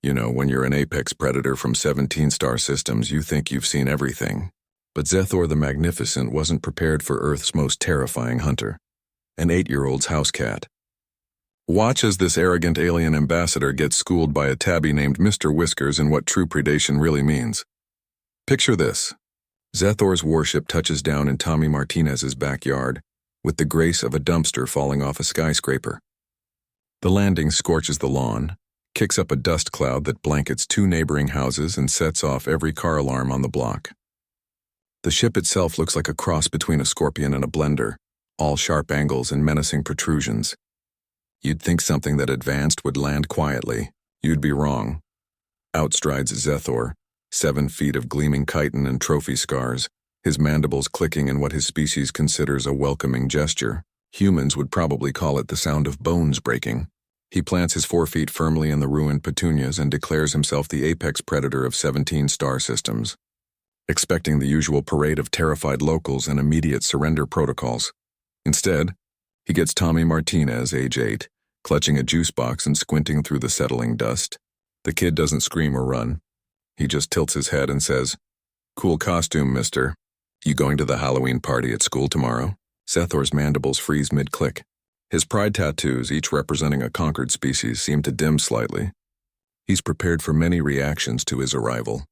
You know, when you're an apex predator from 17 star systems, you think you've seen everything. But Zethor the Magnificent wasn't prepared for Earth's most terrifying hunter, an 8-year-old's house cat. Watch as this arrogant alien ambassador gets schooled by a tabby named Mr. Whiskers in what true predation really means. Picture this. Zethor's warship touches down in Tommy Martinez's backyard, with the grace of a dumpster falling off a skyscraper. The landing scorches the lawn, kicks up a dust cloud that blankets 2 neighboring houses and sets off every car alarm on the block. The ship itself looks like a cross between a scorpion and a blender, all sharp angles and menacing protrusions. You'd think something that advanced would land quietly. You'd be wrong. Out strides Zethor, 7 feet of gleaming chitin and trophy scars, his mandibles clicking in what his species considers a welcoming gesture. Humans would probably call it the sound of bones breaking. He plants his 4 feet firmly in the ruined petunias and declares himself the apex predator of 17 star systems, expecting the usual parade of terrified locals and immediate surrender protocols. Instead, he gets Tommy Martinez, age 8, clutching a juice box and squinting through the settling dust. The kid doesn't scream or run. He just tilts his head and says, "Cool costume, mister. You going to the Halloween party at school tomorrow?" Zethor's mandibles freeze mid-click. His pride tattoos, each representing a conquered species, seem to dim slightly. He's prepared for many reactions to his arrival.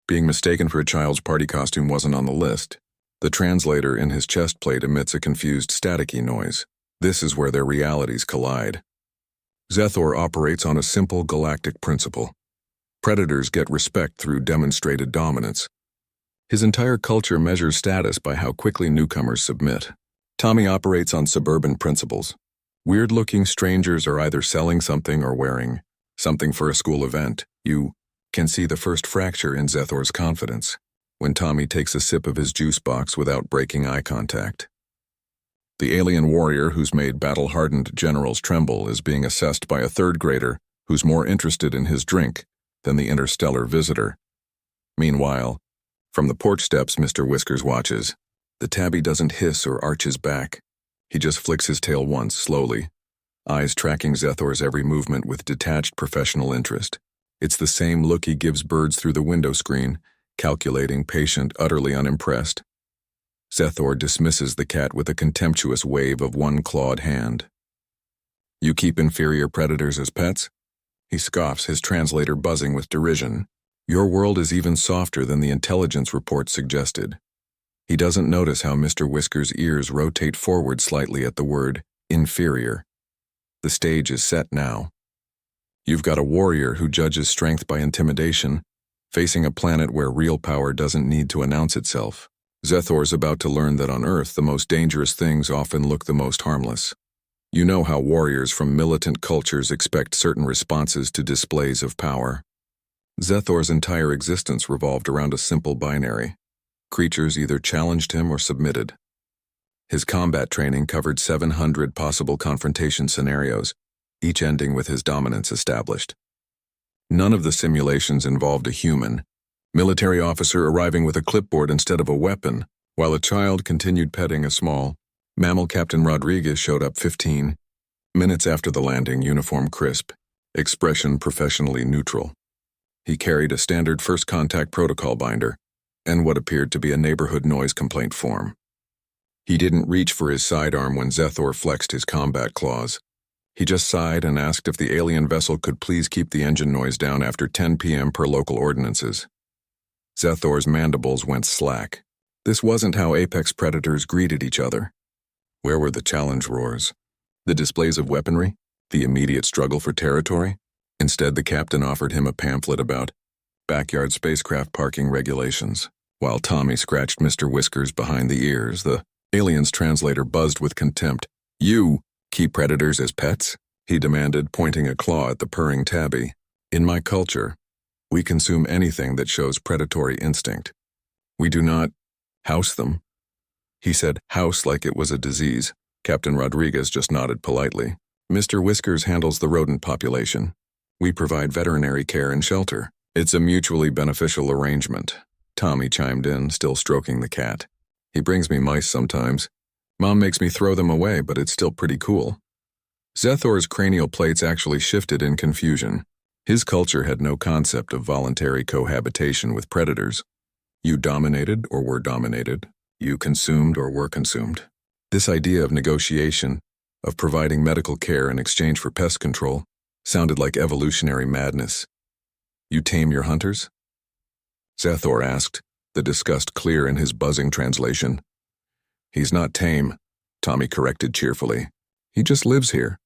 Being mistaken for a child's party costume wasn't on the list. The translator in his chest plate emits a confused staticky noise. This is where their realities collide. Zethor operates on a simple galactic principle. Predators get respect through demonstrated dominance. His entire culture measures status by how quickly newcomers submit. Tommy operates on suburban principles. Weird-looking strangers are either selling something or wearing something for a school event. You can see the first fracture in Zethor's confidence when Tommy takes a sip of his juice box without breaking eye contact. The alien warrior who's made battle-hardened generals tremble is being assessed by a 3rd grader who's more interested in his drink than the interstellar visitor. Meanwhile, from the porch steps Mr. Whiskers watches. The tabby doesn't hiss or arch his back. He just flicks his tail once, slowly, eyes tracking Zethor's every movement with detached professional interest. It's the same look he gives birds through the window screen, calculating, patient, utterly unimpressed. Zethor dismisses the cat with a contemptuous wave of one clawed hand. "You keep inferior predators as pets?" He scoffs, his translator buzzing with derision. "Your world is even softer than the intelligence report suggested." He doesn't notice how Mr. Whiskers' ears rotate forward slightly at the word inferior. The stage is set now. You've got a warrior who judges strength by intimidation, facing a planet where real power doesn't need to announce itself. Zethor's about to learn that on Earth the most dangerous things often look the most harmless. You know how warriors from militant cultures expect certain responses to displays of power. Zethor's entire existence revolved around a simple binary. Creatures either challenged him or submitted. His combat training covered 700 possible confrontation scenarios, each ending with his dominance established. None of the simulations involved a human, military officer arriving with a clipboard instead of a weapon, while a child continued petting a small mammal. Captain Rodriguez showed up 15 minutes after the landing, uniform crisp, expression professionally neutral. He carried a standard first contact protocol binder and what appeared to be a neighborhood noise complaint form. He didn't reach for his sidearm when Zethor flexed his combat claws. He just sighed and asked if the alien vessel could please keep the engine noise down after 10 p.m. per local ordinances. Zethor's mandibles went slack. This wasn't how apex predators greeted each other. Where were the challenge roars? The displays of weaponry? The immediate struggle for territory? Instead, the captain offered him a pamphlet about backyard spacecraft parking regulations. While Tommy scratched Mr. Whiskers behind the ears, the alien's translator buzzed with contempt. "You keep predators as pets?" he demanded, pointing a claw at the purring tabby. "In my culture, we consume anything that shows predatory instinct. We do not house them." He said house like it was a disease. Captain Rodriguez just nodded politely. "Mr. Whiskers handles the rodent population. We provide veterinary care and shelter. It's a mutually beneficial arrangement." Tommy chimed in, still stroking the cat. "He brings me mice sometimes. Mom makes me throw them away, but it's still pretty cool." Zethor's cranial plates actually shifted in confusion. His culture had no concept of voluntary cohabitation with predators. You dominated or were dominated. You consumed or were consumed. This idea of negotiation, of providing medical care in exchange for pest control, sounded like evolutionary madness. You tame your hunters? Zethor asked, the disgust clear in his buzzing translation. He's not tame, Tommy corrected cheerfully. He just lives here.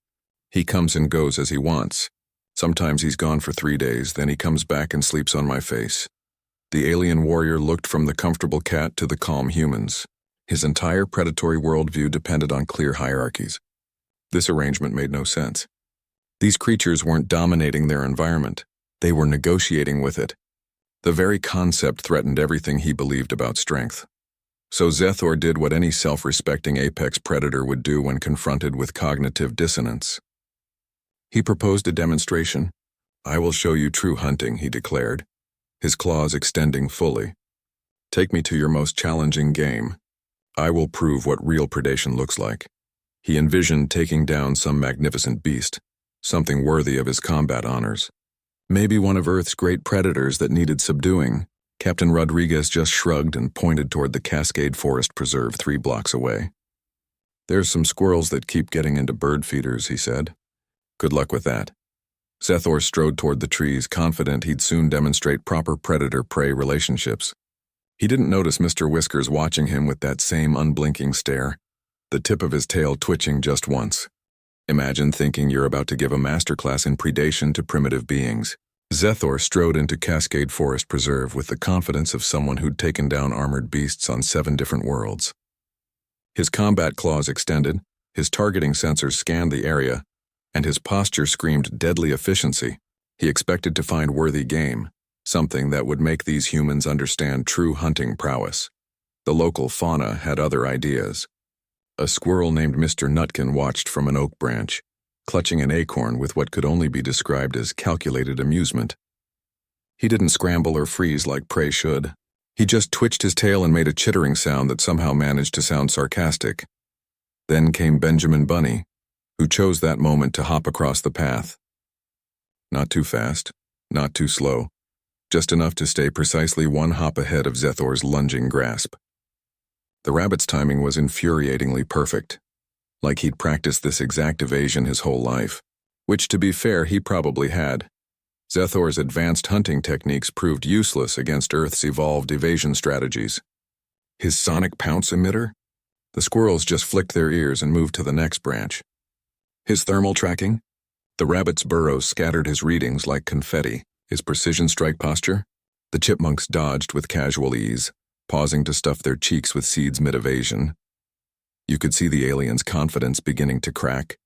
He comes and goes as he wants. Sometimes he's gone for 3 days, then he comes back and sleeps on my face. The alien warrior looked from the comfortable cat to the calm humans. His entire predatory worldview depended on clear hierarchies. This arrangement made no sense. These creatures weren't dominating their environment. They were negotiating with it. The very concept threatened everything he believed about strength. So Zethor did what any self-respecting apex predator would do when confronted with cognitive dissonance. He proposed a demonstration. I will show you true hunting, he declared, his claws extending fully. Take me to your most challenging game. I will prove what real predation looks like. He envisioned taking down some magnificent beast, something worthy of his combat honors. Maybe one of Earth's great predators that needed subduing. Captain Rodriguez just shrugged and pointed toward the Cascade Forest Preserve 3 blocks away. There's some squirrels that keep getting into bird feeders, he said. Good luck with that. Zethor strode toward the trees, confident he'd soon demonstrate proper predator-prey relationships. He didn't notice Mr. Whiskers watching him with that same unblinking stare, the tip of his tail twitching just once. Imagine thinking you're about to give a masterclass in predation to primitive beings. Zethor strode into Cascade Forest Preserve with the confidence of someone who'd taken down armored beasts on 7 different worlds. His combat claws extended, his targeting sensors scanned the area, and his posture screamed deadly efficiency. He expected to find worthy game, something that would make these humans understand true hunting prowess. The local fauna had other ideas. A squirrel named Mr. Nutkin watched from an oak branch, clutching an acorn with what could only be described as calculated amusement. He didn't scramble or freeze like prey should. He just twitched his tail and made a chittering sound that somehow managed to sound sarcastic. Then came Benjamin Bunny, who chose that moment to hop across the path. Not too fast, not too slow, just enough to stay precisely 1 hop ahead of Zethor's lunging grasp. The rabbit's timing was infuriatingly perfect, like he'd practiced this exact evasion his whole life, which, to be fair, he probably had. Zethor's advanced hunting techniques proved useless against Earth's evolved evasion strategies. His sonic pounce emitter? The squirrels just flicked their ears and moved to the next branch. His thermal tracking? The rabbit's burrows scattered his readings like confetti. His precision strike posture? The chipmunks dodged with casual ease, pausing to stuff their cheeks with seeds mid-evasion. You could see the alien's confidence beginning to crack.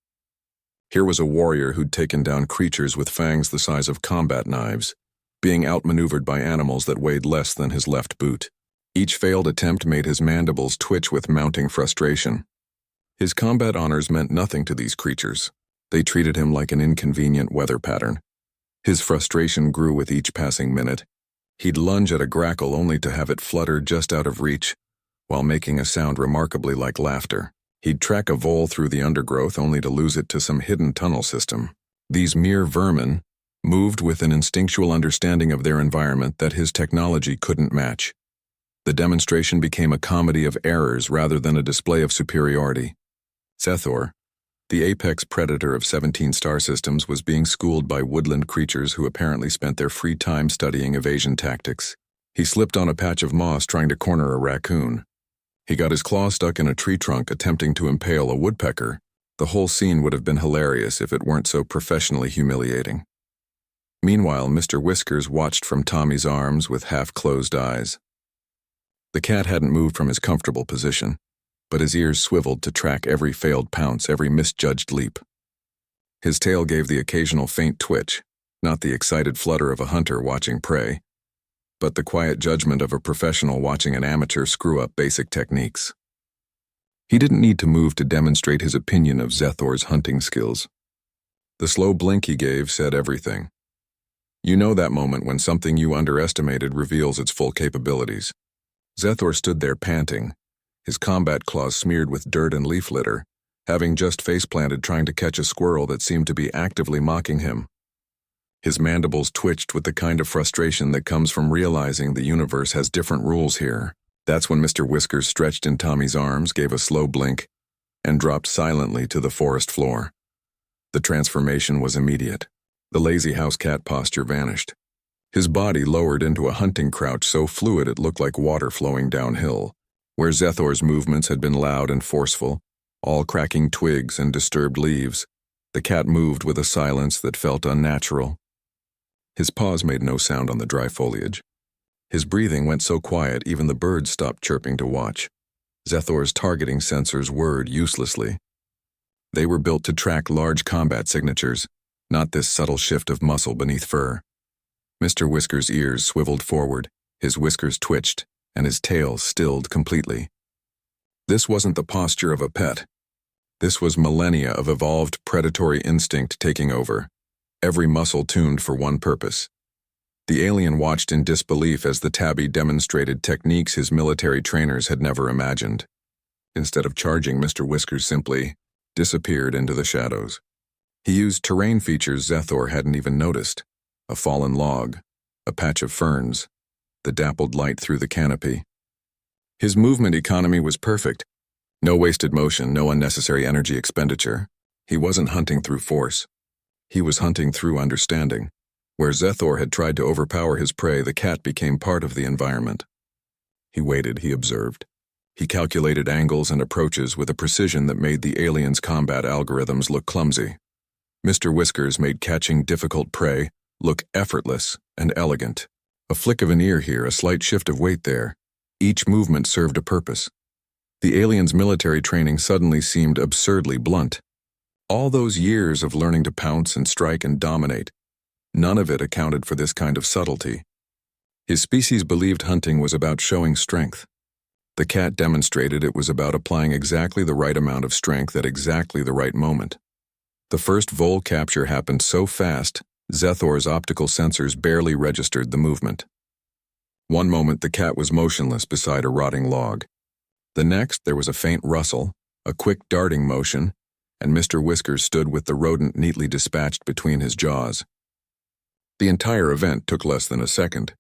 Here was a warrior who'd taken down creatures with fangs the size of combat knives, being outmaneuvered by animals that weighed less than his left boot. Each failed attempt made his mandibles twitch with mounting frustration. His combat honors meant nothing to these creatures. They treated him like an inconvenient weather pattern. His frustration grew with each passing minute. He'd lunge at a grackle only to have it flutter just out of reach, while making a sound remarkably like laughter. He'd track a vole through the undergrowth only to lose it to some hidden tunnel system. These mere vermin moved with an instinctual understanding of their environment that his technology couldn't match. The demonstration became a comedy of errors rather than a display of superiority. Zethor, the apex predator of 17 star systems, was being schooled by woodland creatures who apparently spent their free time studying evasion tactics. He slipped on a patch of moss trying to corner a raccoon. He got his claw stuck in a tree trunk attempting to impale a woodpecker. The whole scene would have been hilarious if it weren't so professionally humiliating. Meanwhile, Mr. Whiskers watched from Tommy's arms with half-closed eyes. The cat hadn't moved from his comfortable position, but his ears swiveled to track every failed pounce, every misjudged leap. His tail gave the occasional faint twitch, not the excited flutter of a hunter watching prey, but the quiet judgment of a professional watching an amateur screw up basic techniques. He didn't need to move to demonstrate his opinion of Zethor's hunting skills. The slow blink he gave said everything. You know that moment when something you underestimated reveals its full capabilities. Zethor stood there panting, his combat claws smeared with dirt and leaf litter, having just face-planted trying to catch a squirrel that seemed to be actively mocking him. His mandibles twitched with the kind of frustration that comes from realizing the universe has different rules here. That's when Mr. Whiskers stretched in Tommy's arms, gave a slow blink, and dropped silently to the forest floor. The transformation was immediate. The lazy house cat posture vanished. His body lowered into a hunting crouch so fluid it looked like water flowing downhill. Where Zethor's movements had been loud and forceful, all cracking twigs and disturbed leaves, the cat moved with a silence that felt unnatural. His paws made no sound on the dry foliage. His breathing went so quiet even the birds stopped chirping to watch. Zethor's targeting sensors whirred uselessly. They were built to track large combat signatures, not this subtle shift of muscle beneath fur. Mr. Whiskers' ears swiveled forward, his whiskers twitched, and his tail stilled completely. This wasn't the posture of a pet. This was millennia of evolved predatory instinct taking over, every muscle tuned for one purpose. The alien watched in disbelief as the tabby demonstrated techniques his military trainers had never imagined. Instead of charging, Mr. Whiskers simply disappeared into the shadows. He used terrain features Zethor hadn't even noticed: a fallen log, a patch of ferns, the dappled light through the canopy. His movement economy was perfect. No wasted motion, no unnecessary energy expenditure. He wasn't hunting through force. He was hunting through understanding. Where Zethor had tried to overpower his prey, the cat became part of the environment. He waited, he observed. He calculated angles and approaches with a precision that made the alien's combat algorithms look clumsy. Mr. Whiskers made catching difficult prey look effortless and elegant. A flick of an ear here, a slight shift of weight there. Each movement served a purpose. The alien's military training suddenly seemed absurdly blunt. All those years of learning to pounce and strike and dominate, none of it accounted for this kind of subtlety. His species believed hunting was about showing strength. The cat demonstrated it was about applying exactly the right amount of strength at exactly the right moment. The first vole capture happened so fast, Zethor's optical sensors barely registered the movement. One moment the cat was motionless beside a rotting log. The next there was a faint rustle, a quick darting motion, and Mr. Whiskers stood with the rodent neatly dispatched between his jaws. The entire event took less than a second.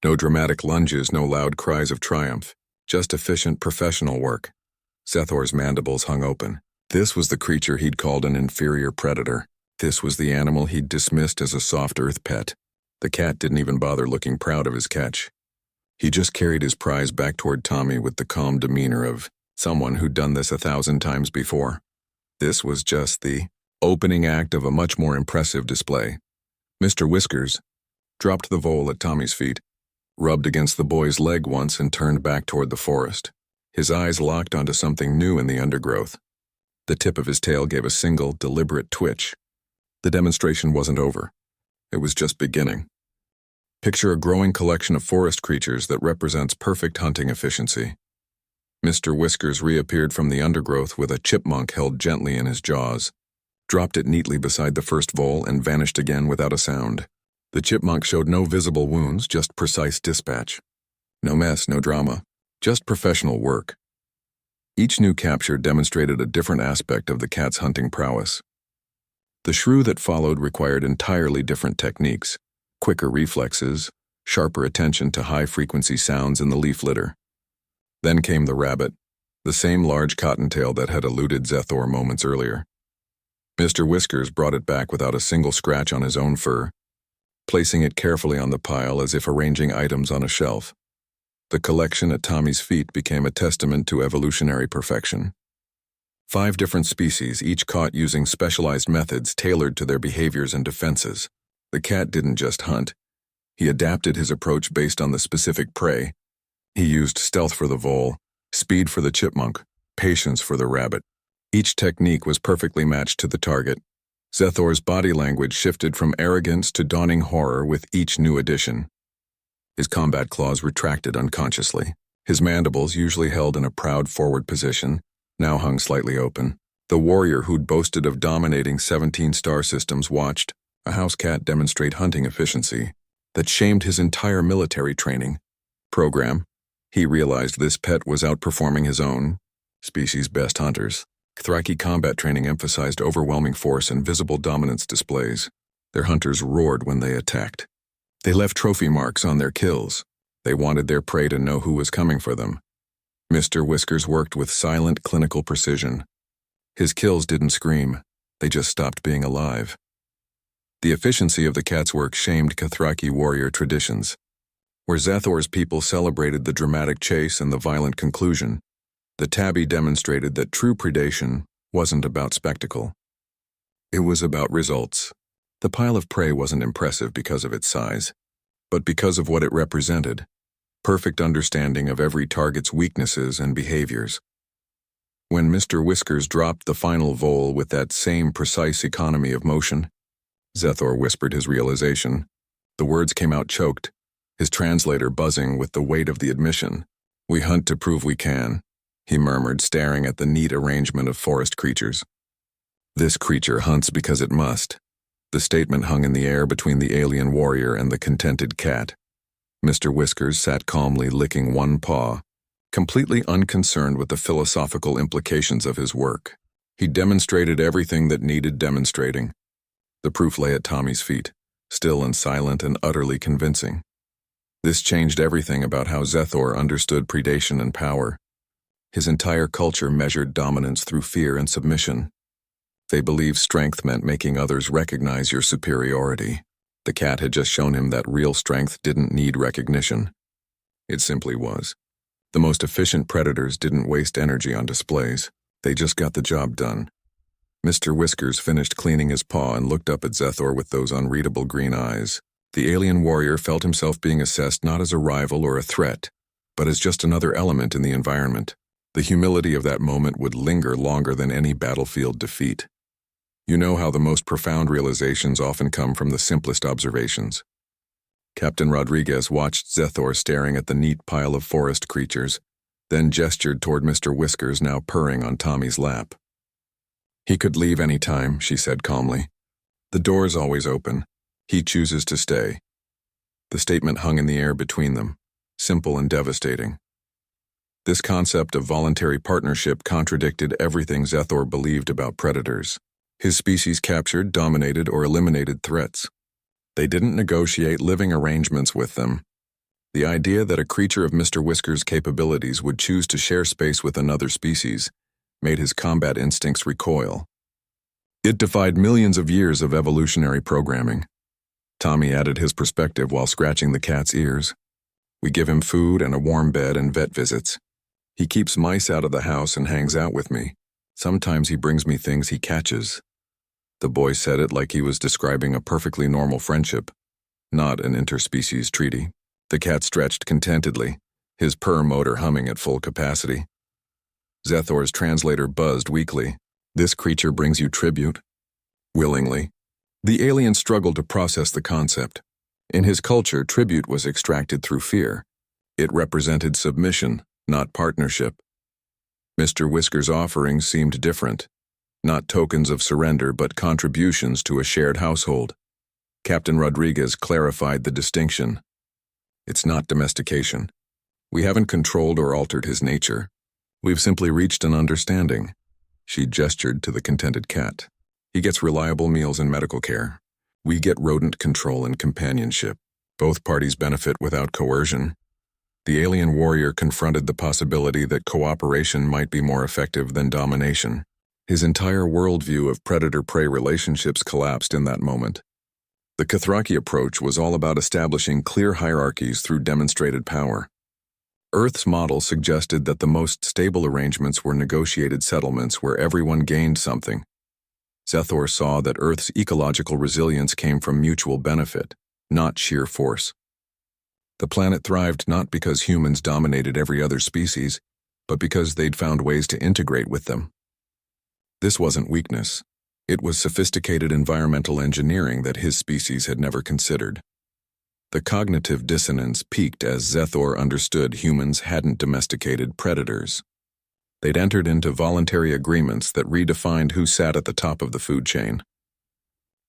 No dramatic lunges, no loud cries of triumph, just efficient professional work. Zethor's mandibles hung open. This was the creature he'd called an inferior predator. This was the animal he'd dismissed as a soft earth pet. The cat didn't even bother looking proud of his catch. He just carried his prize back toward Tommy with the calm demeanor of someone who'd done this 1,000 times before. This was just the opening act of a much more impressive display. Mr. Whiskers dropped the vole at Tommy's feet, rubbed against the boy's leg once and turned back toward the forest. His eyes locked onto something new in the undergrowth. The tip of his tail gave a single, deliberate twitch. The demonstration wasn't over. It was just beginning. Picture a growing collection of forest creatures that represents perfect hunting efficiency. Mr. Whiskers reappeared from the undergrowth with a chipmunk held gently in his jaws, dropped it neatly beside the first vole, and vanished again without a sound. The chipmunk showed no visible wounds, just precise dispatch. No mess, no drama, just professional work. Each new capture demonstrated a different aspect of the cat's hunting prowess. The shrew that followed required entirely different techniques, quicker reflexes, sharper attention to high-frequency sounds in the leaf litter. Then came the rabbit, the same large cottontail that had eluded Zethor moments earlier. Mr. Whiskers brought it back without a single scratch on his own fur, placing it carefully on the pile as if arranging items on a shelf. The collection at Tommy's feet became a testament to evolutionary perfection. 5 different species, each caught using specialized methods tailored to their behaviors and defenses. The cat didn't just hunt. He adapted his approach based on the specific prey. He used stealth for the vole, speed for the chipmunk, patience for the rabbit. Each technique was perfectly matched to the target. Zethor's body language shifted from arrogance to dawning horror with each new addition. His combat claws retracted unconsciously. His mandibles, usually held in a proud forward position, now hung slightly open. The warrior who'd boasted of dominating 17 star systems watched a house cat demonstrate hunting efficiency that shamed his entire military training program. He realized this pet was outperforming his own species' best hunters. Thraki combat training emphasized overwhelming force and visible dominance displays. Their hunters roared when they attacked. They left trophy marks on their kills. They wanted their prey to know who was coming for them. Mr. Whiskers worked with silent clinical precision. His kills didn't scream. They just stopped being alive. The efficiency of the cat's work shamed Cathraki warrior traditions. Where Zethor's people celebrated the dramatic chase and the violent conclusion, the tabby demonstrated that true predation wasn't about spectacle. It was about results. The pile of prey wasn't impressive because of its size, but because of what it represented: perfect understanding of every target's weaknesses and behaviors. When Mr. Whiskers dropped the final vole with that same precise economy of motion, Zethor whispered his realization. The words came out choked, his translator buzzing with the weight of the admission. "We hunt to prove we can," he murmured, staring at the neat arrangement of forest creatures. "This creature hunts because it must." The statement hung in the air between the alien warrior and the contented cat. Mr. Whiskers sat calmly licking one paw, completely unconcerned with the philosophical implications of his work. He demonstrated everything that needed demonstrating. The proof lay at Tommy's feet, still and silent and utterly convincing. This changed everything about how Zethor understood predation and power. His entire culture measured dominance through fear and submission. They believed strength meant making others recognize your superiority. The cat had just shown him that real strength didn't need recognition. It simply was. The most efficient predators didn't waste energy on displays. They just got the job done. Mr. Whiskers finished cleaning his paw and looked up at Zethor with those unreadable green eyes. The alien warrior felt himself being assessed not as a rival or a threat, but as just another element in the environment. The humility of that moment would linger longer than any battlefield defeat. You know how the most profound realizations often come from the simplest observations. Captain Rodriguez watched Zethor staring at the neat pile of forest creatures, then gestured toward Mr. Whiskers now purring on Tommy's lap. "He could leave any time," she said calmly. "The door's always open. He chooses to stay." The statement hung in the air between them, simple and devastating. This concept of voluntary partnership contradicted everything Zethor believed about predators. His species captured, dominated, or eliminated threats. They didn't negotiate living arrangements with them. The idea that a creature of Mr. Whiskers' capabilities would choose to share space with another species made his combat instincts recoil. It defied millions of years of evolutionary programming. Tommy added his perspective while scratching the cat's ears. "We give him food and a warm bed and vet visits. He keeps mice out of the house and hangs out with me. Sometimes he brings me things he catches." The boy said it like he was describing a perfectly normal friendship, not an interspecies treaty. The cat stretched contentedly, his purr motor humming at full capacity. Zethor's translator buzzed weakly. "This creature brings you tribute?" "Willingly." The alien struggled to process the concept. In his culture, tribute was extracted through fear. It represented submission, not partnership. Mr. Whiskers' offerings seemed different. Not tokens of surrender, but contributions to a shared household. Captain Rodriguez clarified the distinction. "It's not domestication. We haven't controlled or altered his nature. We've simply reached an understanding." She gestured to the contented cat. "He gets reliable meals and medical care. We get rodent control and companionship. Both parties benefit without coercion." The alien warrior confronted the possibility that cooperation might be more effective than domination. His entire worldview of predator-prey relationships collapsed in that moment. The Cathraki approach was all about establishing clear hierarchies through demonstrated power. Earth's model suggested that the most stable arrangements were negotiated settlements where everyone gained something. Zethor saw that Earth's ecological resilience came from mutual benefit, not sheer force. The planet thrived not because humans dominated every other species, but because they'd found ways to integrate with them. This wasn't weakness. It was sophisticated environmental engineering that his species had never considered. The cognitive dissonance peaked as Zethor understood humans hadn't domesticated predators. They'd entered into voluntary agreements that redefined who sat at the top of the food chain.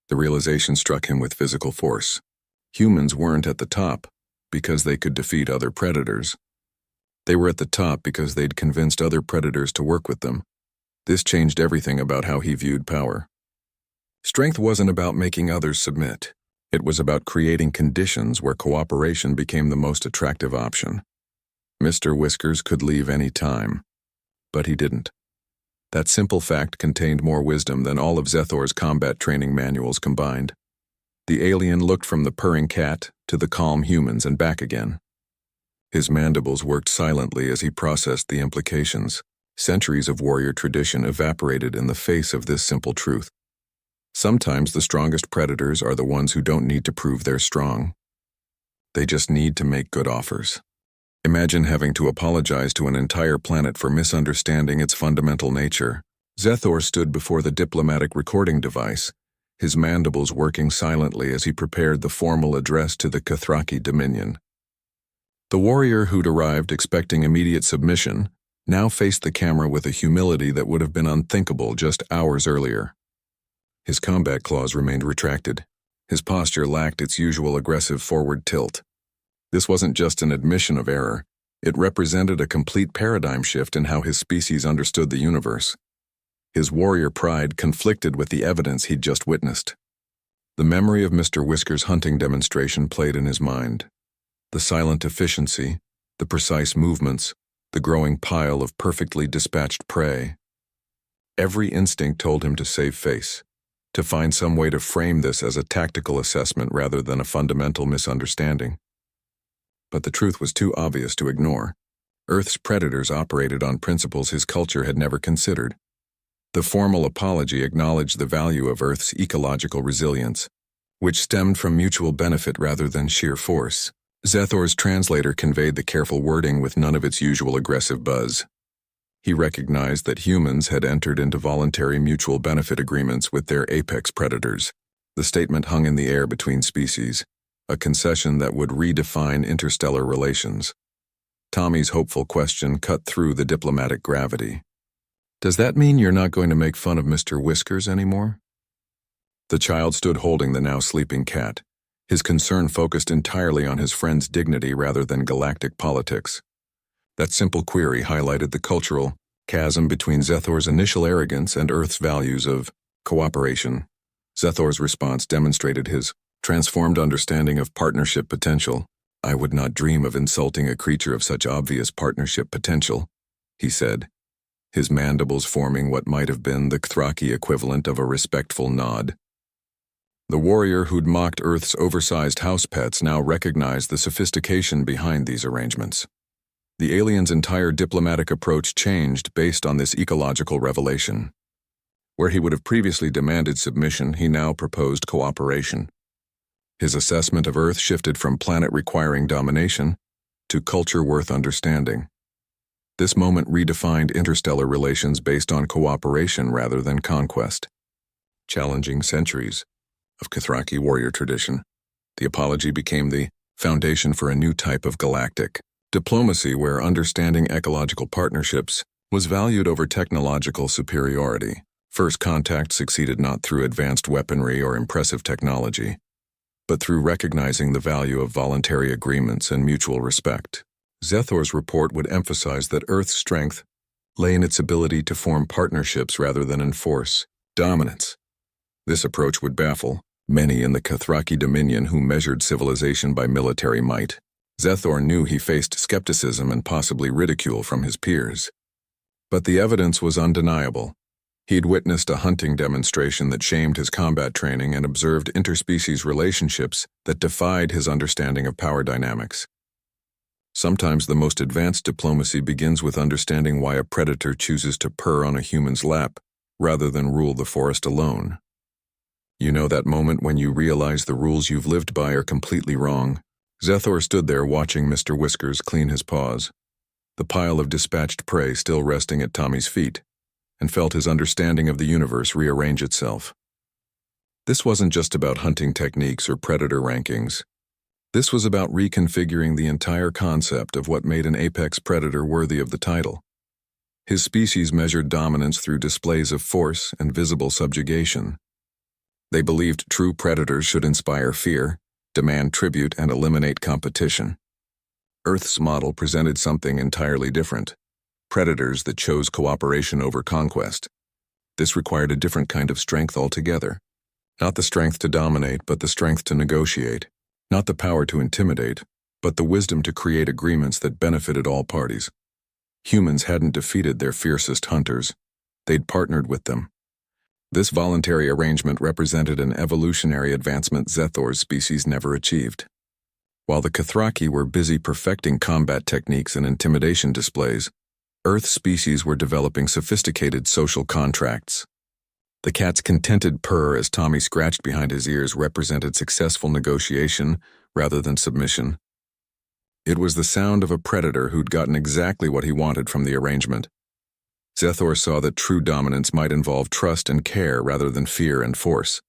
The realization struck him with physical force. Humans weren't at the top because they could defeat other predators. They were at the top because they'd convinced other predators to work with them. This changed everything about how he viewed power. Strength wasn't about making others submit. It was about creating conditions where cooperation became the most attractive option. Mr. Whiskers could leave any time, but he didn't. That simple fact contained more wisdom than all of Zethor's combat training manuals combined. The alien looked from the purring cat to the calm humans and back again. His mandibles worked silently as he processed the implications. Centuries of warrior tradition evaporated in the face of this simple truth. Sometimes the strongest predators are the ones who don't need to prove they're strong. They just need to make good offers. Imagine having to apologize to an entire planet for misunderstanding its fundamental nature. Zethor stood before the diplomatic recording device, his mandibles working silently as he prepared the formal address to the Kathraki Dominion. The warrior who'd arrived expecting immediate submission now faced the camera with a humility that would have been unthinkable just hours earlier. His combat claws remained retracted. His posture lacked its usual aggressive forward tilt. This wasn't just an admission of error. It represented a complete paradigm shift in how his species understood the universe. His warrior pride conflicted with the evidence he'd just witnessed. The memory of Mr. Whisker's hunting demonstration played in his mind. The silent efficiency, the precise movements, the growing pile of perfectly dispatched prey. Every instinct told him to save face, to find some way to frame this as a tactical assessment rather than a fundamental misunderstanding. But the truth was too obvious to ignore. Earth's predators operated on principles his culture had never considered. The formal apology acknowledged the value of Earth's ecological resilience, which stemmed from mutual benefit rather than sheer force. Zethor's translator conveyed the careful wording with none of its usual aggressive buzz. He recognized that humans had entered into voluntary mutual benefit agreements with their apex predators. The statement hung in the air between species, a concession that would redefine interstellar relations. Tommy's hopeful question cut through the diplomatic gravity. "Does that mean you're not going to make fun of Mr. Whiskers anymore?" The child stood holding the now sleeping cat, his concern focused entirely on his friend's dignity rather than galactic politics. That simple query highlighted the cultural chasm between Zethor's initial arrogance and Earth's values of cooperation. Zethor's response demonstrated his transformed understanding of partnership potential. "I would not dream of insulting a creature of such obvious partnership potential," he said, his mandibles forming what might have been the Kathraki equivalent of a respectful nod. The warrior who'd mocked Earth's oversized house pets now recognized the sophistication behind these arrangements. The alien's entire diplomatic approach changed based on this ecological revelation. Where he would have previously demanded submission, he now proposed cooperation. His assessment of Earth shifted from planet requiring domination to culture worth understanding. This moment redefined interstellar relations based on cooperation rather than conquest. Challenging centuries of Kathraki warrior tradition, the apology became the foundation for a new type of galactic diplomacy where understanding ecological partnerships was valued over technological superiority. First contact succeeded not through advanced weaponry or impressive technology, but through recognizing the value of voluntary agreements and mutual respect. Zethor's report would emphasize that Earth's strength lay in its ability to form partnerships rather than enforce dominance. This approach would baffle many in the Kathraki Dominion who measured civilization by military might. Zethor knew he faced skepticism and possibly ridicule from his peers. But the evidence was undeniable. He'd witnessed a hunting demonstration that shamed his combat training and observed interspecies relationships that defied his understanding of power dynamics. Sometimes the most advanced diplomacy begins with understanding why a predator chooses to purr on a human's lap rather than rule the forest alone. You know that moment when you realize the rules you've lived by are completely wrong. Zethor stood there watching Mr. Whiskers clean his paws, the pile of dispatched prey still resting at Tommy's feet, and felt his understanding of the universe rearrange itself. This wasn't just about hunting techniques or predator rankings. This was about reconfiguring the entire concept of what made an apex predator worthy of the title. His species measured dominance through displays of force and visible subjugation. They believed true predators should inspire fear, demand tribute, and eliminate competition. Earth's model presented something entirely different. Predators that chose cooperation over conquest. This required a different kind of strength altogether, Not the strength to dominate, but the strength to negotiate. Not the power to intimidate, but the wisdom to create agreements that benefited all parties. Humans hadn't defeated their fiercest hunters. They'd partnered with them. This voluntary arrangement represented an evolutionary advancement Zethor's species never achieved. While the Cathraki were busy perfecting combat techniques and intimidation displays, Earth's species were developing sophisticated social contracts. The cat's contented purr as Tommy scratched behind his ears represented successful negotiation rather than submission. It was the sound of a predator who'd gotten exactly what he wanted from the arrangement. Zethor saw that true dominance might involve trust and care rather than fear and force.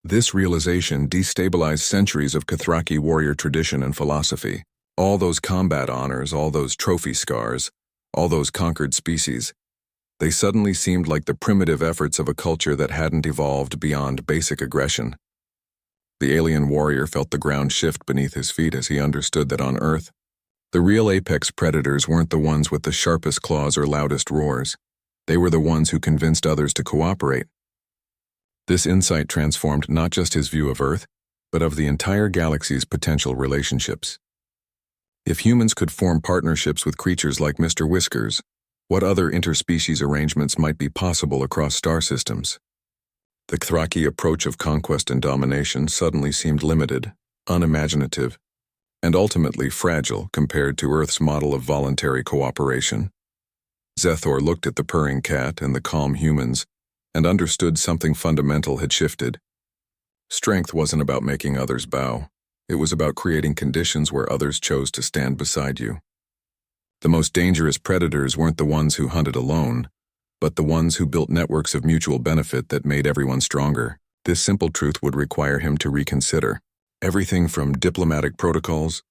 This realization destabilized centuries of Cathraki warrior tradition and philosophy. All those combat honors, all those trophy scars, all those conquered species. They suddenly seemed like the primitive efforts of a culture that hadn't evolved beyond basic aggression. The alien warrior felt the ground shift beneath his feet as he understood that on Earth, the real apex predators weren't the ones with the sharpest claws or loudest roars. They were the ones who convinced others to cooperate. This insight transformed not just his view of Earth, but of the entire galaxy's potential relationships. If humans could form partnerships with creatures like Mr. Whiskers, what other interspecies arrangements might be possible across star systems? The Cathraki approach of conquest and domination suddenly seemed limited, unimaginative, and ultimately fragile compared to Earth's model of voluntary cooperation. Zethor looked at the purring cat and the calm humans and understood something fundamental had shifted. Strength wasn't about making others bow. It was about creating conditions where others chose to stand beside you. The most dangerous predators weren't the ones who hunted alone, but the ones who built networks of mutual benefit that made everyone stronger. This simple truth would require him to reconsider everything from diplomatic protocols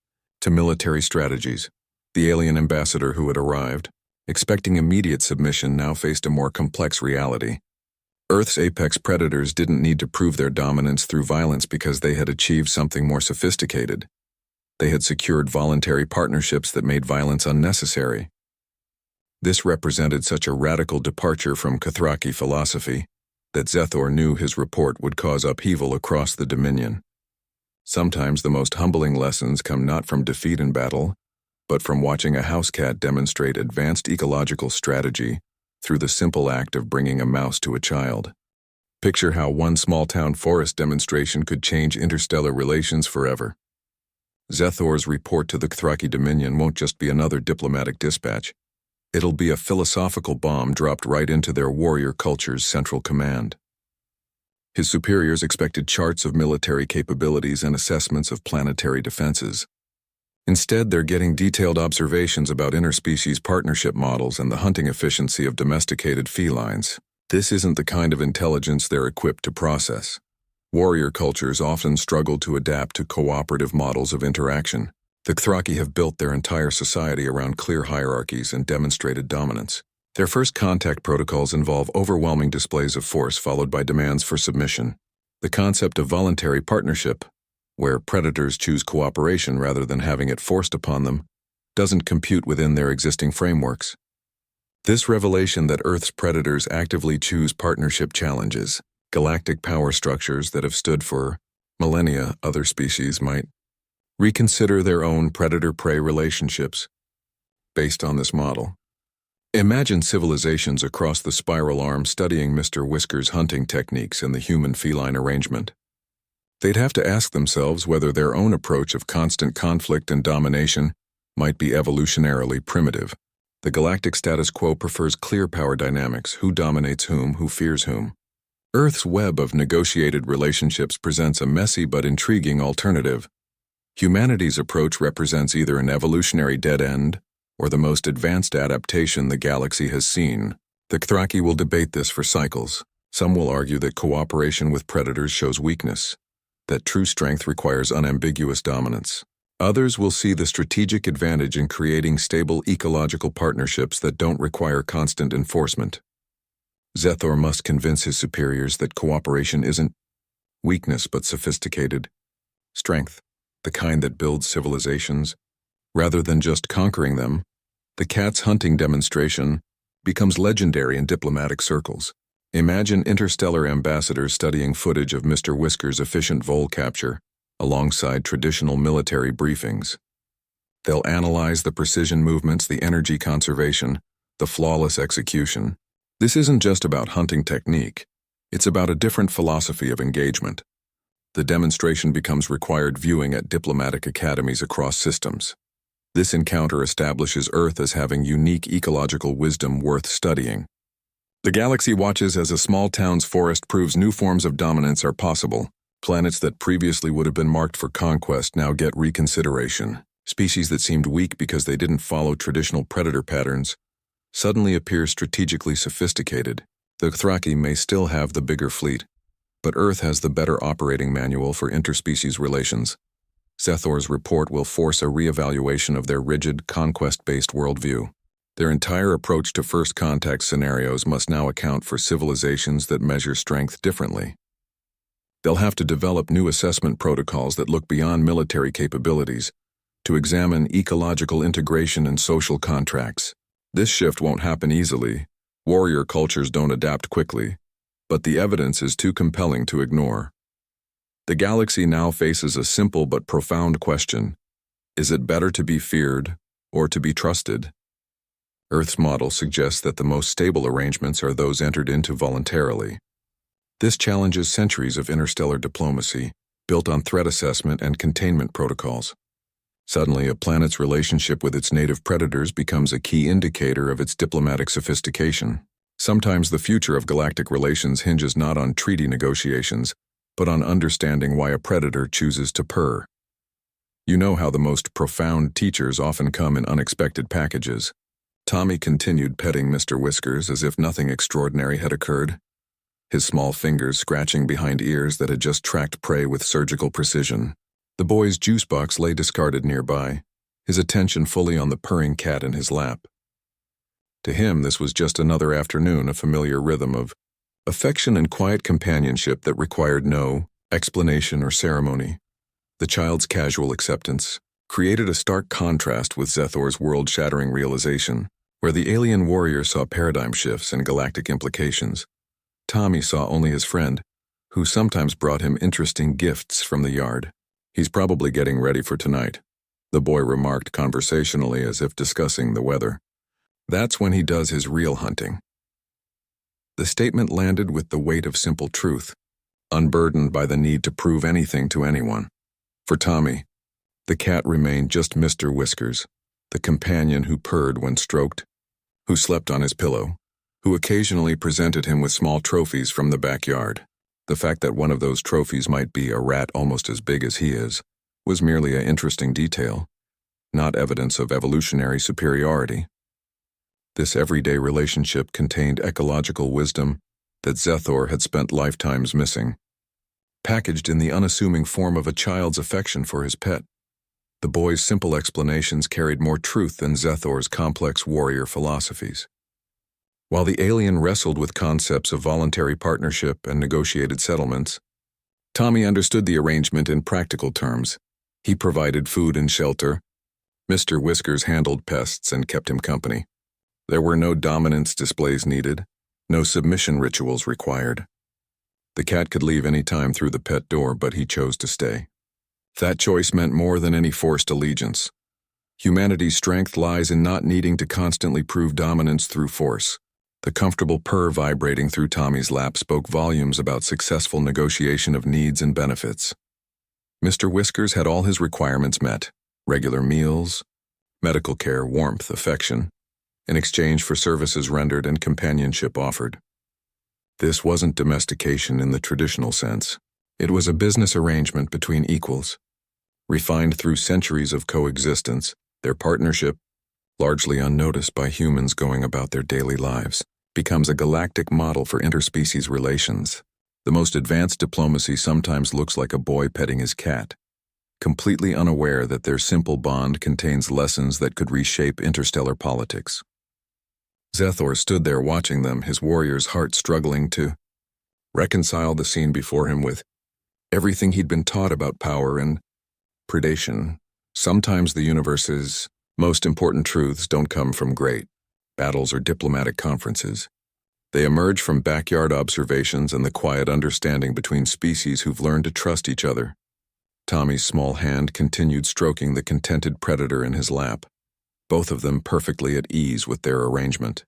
to military strategies. The alien ambassador who had arrived, expecting immediate submission, now faced a more complex reality. Earth's apex predators didn't need to prove their dominance through violence because they had achieved something more sophisticated. They had secured voluntary partnerships that made violence unnecessary. This represented such a radical departure from Cathraki philosophy that Zethor knew his report would cause upheaval across the Dominion. Sometimes the most humbling lessons come not from defeat in battle, but from watching a house cat demonstrate advanced ecological strategy through the simple act of bringing a mouse to a child. Picture how one small-town forest demonstration could change interstellar relations forever. Zethor's report to the Cathraki Dominion won't just be another diplomatic dispatch. It'll be a philosophical bomb dropped right into their warrior culture's central command. His superiors expected charts of military capabilities and assessments of planetary defenses. Instead, they're getting detailed observations about interspecies partnership models and the hunting efficiency of domesticated felines. This isn't the kind of intelligence they're equipped to process. Warrior cultures often struggle to adapt to cooperative models of interaction. The Cathraki have built their entire society around clear hierarchies and demonstrated dominance. Their first contact protocols involve overwhelming displays of force followed by demands for submission. The concept of voluntary partnership, where predators choose cooperation rather than having it forced upon them, doesn't compute within their existing frameworks. This revelation that Earth's predators actively choose partnership challenges galactic power structures that have stood for millennia. Other species might reconsider their own predator-prey relationships based on this model. Imagine civilizations across the spiral arm studying Mr. Whisker's hunting techniques and the human-feline arrangement. They'd have to ask themselves whether their own approach of constant conflict and domination might be evolutionarily primitive. The galactic status quo prefers clear power dynamics: who dominates whom, who fears whom. Earth's web of negotiated relationships presents a messy but intriguing alternative. Humanity's approach represents either an evolutionary dead end or the most advanced adaptation the galaxy has seen. The Cathraki will debate this for cycles. Some will argue that cooperation with predators shows weakness, that true strength requires unambiguous dominance. Others will see the strategic advantage in creating stable ecological partnerships that don't require constant enforcement. Zethor must convince his superiors that cooperation isn't weakness but sophisticated strength, the kind that builds civilizations. Rather than just conquering them, the cat's hunting demonstration becomes legendary in diplomatic circles. Imagine interstellar ambassadors studying footage of Mr. Whisker's efficient vole capture alongside traditional military briefings. They'll analyze the precision movements, the energy conservation, the flawless execution. This isn't just about hunting technique. It's about a different philosophy of engagement. The demonstration becomes required viewing at diplomatic academies across systems. This encounter establishes Earth as having unique ecological wisdom worth studying. The galaxy watches as a small town's forest proves new forms of dominance are possible. Planets that previously would have been marked for conquest now get reconsideration. Species that seemed weak because they didn't follow traditional predator patterns suddenly appear strategically sophisticated. The Thraki may still have the bigger fleet, but Earth has the better operating manual for interspecies relations. Zethor's report will force a reevaluation of their rigid, conquest-based worldview. Their entire approach to first contact scenarios must now account for civilizations that measure strength differently. They'll have to develop new assessment protocols that look beyond military capabilities to examine ecological integration and social contracts. This shift won't happen easily. Warrior cultures don't adapt quickly, but the evidence is too compelling to ignore. The galaxy now faces a simple but profound question. Is it better to be feared or to be trusted? Earth's model suggests that the most stable arrangements are those entered into voluntarily. This challenges centuries of interstellar diplomacy, built on threat assessment and containment protocols. Suddenly, a planet's relationship with its native predators becomes a key indicator of its diplomatic sophistication. Sometimes the future of galactic relations hinges not on treaty negotiations, but on understanding why a predator chooses to purr. You know how the most profound teachers often come in unexpected packages. Tommy continued petting Mr. Whiskers as if nothing extraordinary had occurred, his small fingers scratching behind ears that had just tracked prey with surgical precision. The boy's juice box lay discarded nearby, his attention fully on the purring cat in his lap. To him, this was just another afternoon, a familiar rhythm of affection and quiet companionship that required no explanation or ceremony. The child's casual acceptance created a stark contrast with Zethor's world-shattering realization, where the alien warrior saw paradigm shifts and galactic implications. Tommy saw only his friend, who sometimes brought him interesting gifts from the yard. He's probably getting ready for tonight, the boy remarked conversationally as if discussing the weather. That's when he does his real hunting. The statement landed with the weight of simple truth, unburdened by the need to prove anything to anyone. For Tommy, the cat remained just Mr. Whiskers, the companion who purred when stroked, who slept on his pillow, who occasionally presented him with small trophies from the backyard. The fact that one of those trophies might be a rat almost as big as he is was merely an interesting detail, not evidence of evolutionary superiority. This everyday relationship contained ecological wisdom that Zethor had spent lifetimes missing, packaged in the unassuming form of a child's affection for his pet. The boy's simple explanations carried more truth than Zethor's complex warrior philosophies. While the alien wrestled with concepts of voluntary partnership and negotiated settlements, Tommy understood the arrangement in practical terms. He provided food and shelter. Mr. Whiskers handled pests and kept him company. There were no dominance displays needed, no submission rituals required. The cat could leave any time through the pet door, but he chose to stay. That choice meant more than any forced allegiance. Humanity's strength lies in not needing to constantly prove dominance through force. The comfortable purr vibrating through Tommy's lap spoke volumes about successful negotiation of needs and benefits. Mr. Whiskers had all his requirements met: regular meals, medical care, warmth, affection, in exchange for services rendered and companionship offered. This wasn't domestication in the traditional sense. It was a business arrangement between equals. Refined through centuries of coexistence, their partnership, largely unnoticed by humans going about their daily lives, becomes a galactic model for interspecies relations. The most advanced diplomacy sometimes looks like a boy petting his cat, completely unaware that their simple bond contains lessons that could reshape interstellar politics. Zethor stood there watching them, his warrior's heart struggling to reconcile the scene before him with everything he'd been taught about power and predation. Sometimes the universe's most important truths don't come from great battles or diplomatic conferences. They emerge from backyard observations and the quiet understanding between species who've learned to trust each other. Tommy's small hand continued stroking the contented predator in his lap, both of them perfectly at ease with their arrangement.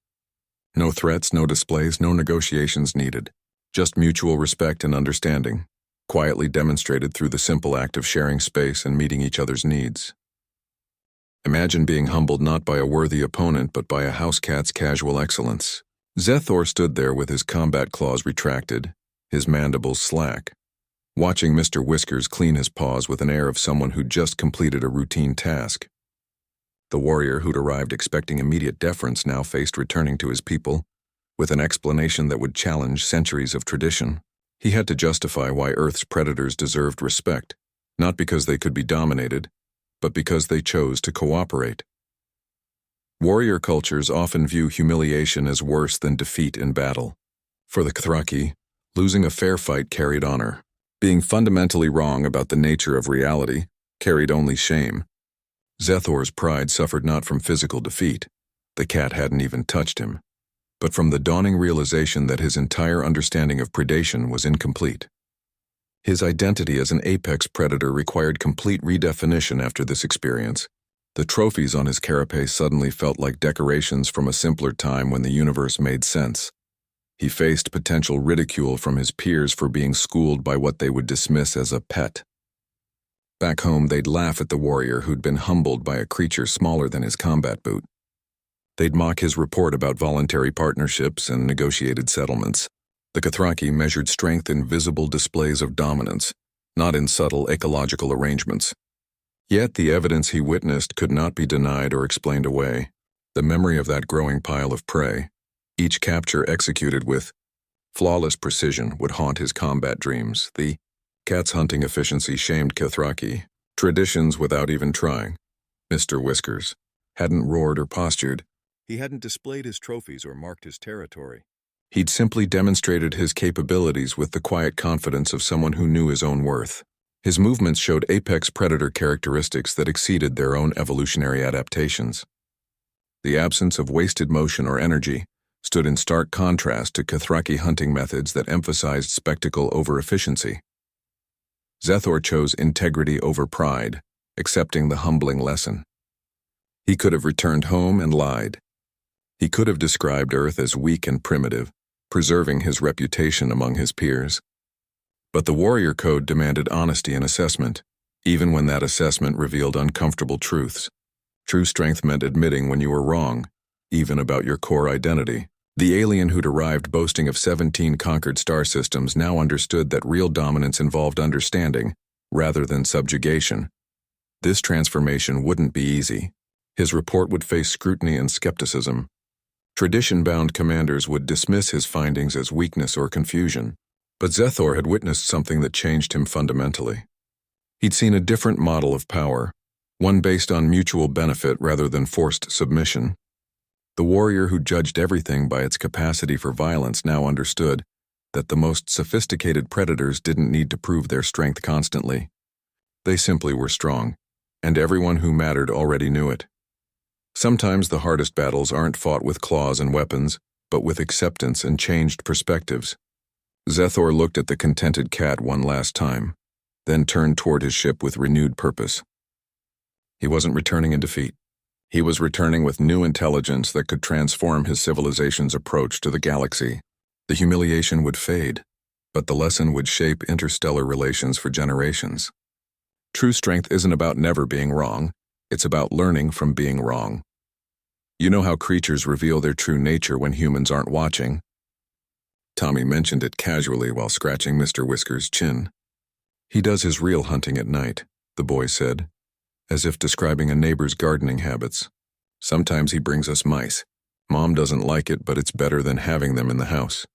No threats, no displays, no negotiations needed. Just mutual respect and understanding, quietly demonstrated through the simple act of sharing space and meeting each other's needs. Imagine being humbled not by a worthy opponent but by a house cat's casual excellence. Zethor stood there with his combat claws retracted, his mandibles slack, watching Mr. Whiskers clean his paws with an air of someone who'd just completed a routine task. The warrior who'd arrived expecting immediate deference now faced returning to his people with an explanation that would challenge centuries of tradition. He had to justify why Earth's predators deserved respect, not because they could be dominated, but because they chose to cooperate. Warrior cultures often view humiliation as worse than defeat in battle. For the Cathraki, losing a fair fight carried honor. Being fundamentally wrong about the nature of reality carried only shame. Zethor's pride suffered not from physical defeat, the cat hadn't even touched him, but from the dawning realization that his entire understanding of predation was incomplete. His identity as an apex predator required complete redefinition after this experience. The trophies on his carapace suddenly felt like decorations from a simpler time when the universe made sense. He faced potential ridicule from his peers for being schooled by what they would dismiss as a pet. Back home, they'd laugh at the warrior who'd been humbled by a creature smaller than his combat boot. They'd mock his report about voluntary partnerships and negotiated settlements. The Cathraki measured strength in visible displays of dominance, not in subtle ecological arrangements. Yet the evidence he witnessed could not be denied or explained away. The memory of that growing pile of prey, each capture executed with flawless precision, would haunt his combat dreams. The cat's hunting efficiency shamed Cathraki. Traditions without even trying. Mr. Whiskers hadn't roared or postured. He hadn't displayed his trophies or marked his territory. He'd simply demonstrated his capabilities with the quiet confidence of someone who knew his own worth. His movements showed apex predator characteristics that exceeded their own evolutionary adaptations. The absence of wasted motion or energy stood in stark contrast to Cathraki hunting methods that emphasized spectacle over efficiency. Zethor chose integrity over pride, accepting the humbling lesson. He could have returned home and lied. He could have described Earth as weak and primitive, preserving his reputation among his peers. But the warrior code demanded honesty in assessment, even when that assessment revealed uncomfortable truths. True strength meant admitting when you were wrong, even about your core identity. The alien who'd arrived boasting of 17 conquered star systems now understood that real dominance involved understanding, rather than subjugation. This transformation wouldn't be easy. His report would face scrutiny and skepticism. Tradition-bound commanders would dismiss his findings as weakness or confusion. But Zethor had witnessed something that changed him fundamentally. He'd seen a different model of power, one based on mutual benefit rather than forced submission. The warrior who judged everything by its capacity for violence now understood that the most sophisticated predators didn't need to prove their strength constantly. They simply were strong, and everyone who mattered already knew it. Sometimes the hardest battles aren't fought with claws and weapons, but with acceptance and changed perspectives. Zethor looked at the contented cat one last time, then turned toward his ship with renewed purpose. He wasn't returning in defeat. He was returning with new intelligence that could transform his civilization's approach to the galaxy. The humiliation would fade, but the lesson would shape interstellar relations for generations. True strength isn't about never being wrong, it's about learning from being wrong. You know how creatures reveal their true nature when humans aren't watching? Tommy mentioned it casually while scratching Mr. Whiskers' chin. He does his real hunting at night, the boy said, as if describing a neighbor's gardening habits. Sometimes he brings us mice. Mom doesn't like it, but it's better than having them in the house.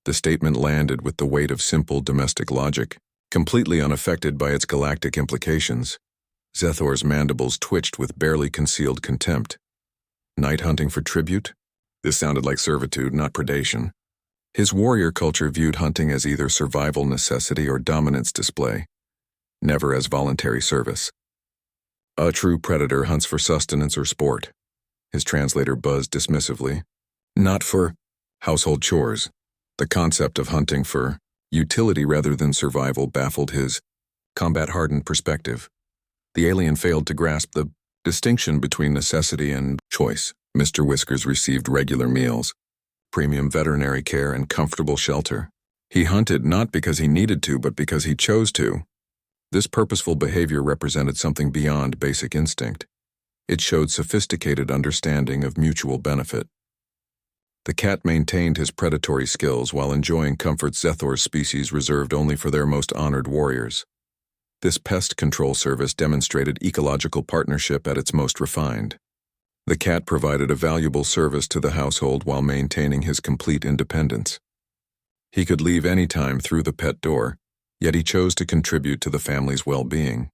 The statement landed with the weight of simple domestic logic, completely unaffected by its galactic implications. Zethor's mandibles twitched with barely concealed contempt. Night hunting for tribute? This sounded like servitude, not predation. His warrior culture viewed hunting as either survival necessity or dominance display, never as voluntary service. A true predator hunts for sustenance or sport. His translator buzzed dismissively. Not for... Household chores. The concept of hunting for utility rather than survival baffled his combat-hardened perspective. The alien failed to grasp the distinction between necessity and choice. Mr. Whiskers received regular meals, premium veterinary care, and comfortable shelter. He hunted not because he needed to, but because he chose to. This purposeful behavior represented something beyond basic instinct. It showed sophisticated understanding of mutual benefit. The cat maintained his predatory skills while enjoying comforts Zethor's species reserved only for their most honored warriors. This pest control service demonstrated ecological partnership at its most refined. The cat provided a valuable service to the household while maintaining his complete independence. He could leave any time through the pet door, yet he chose to contribute to the family's well-being.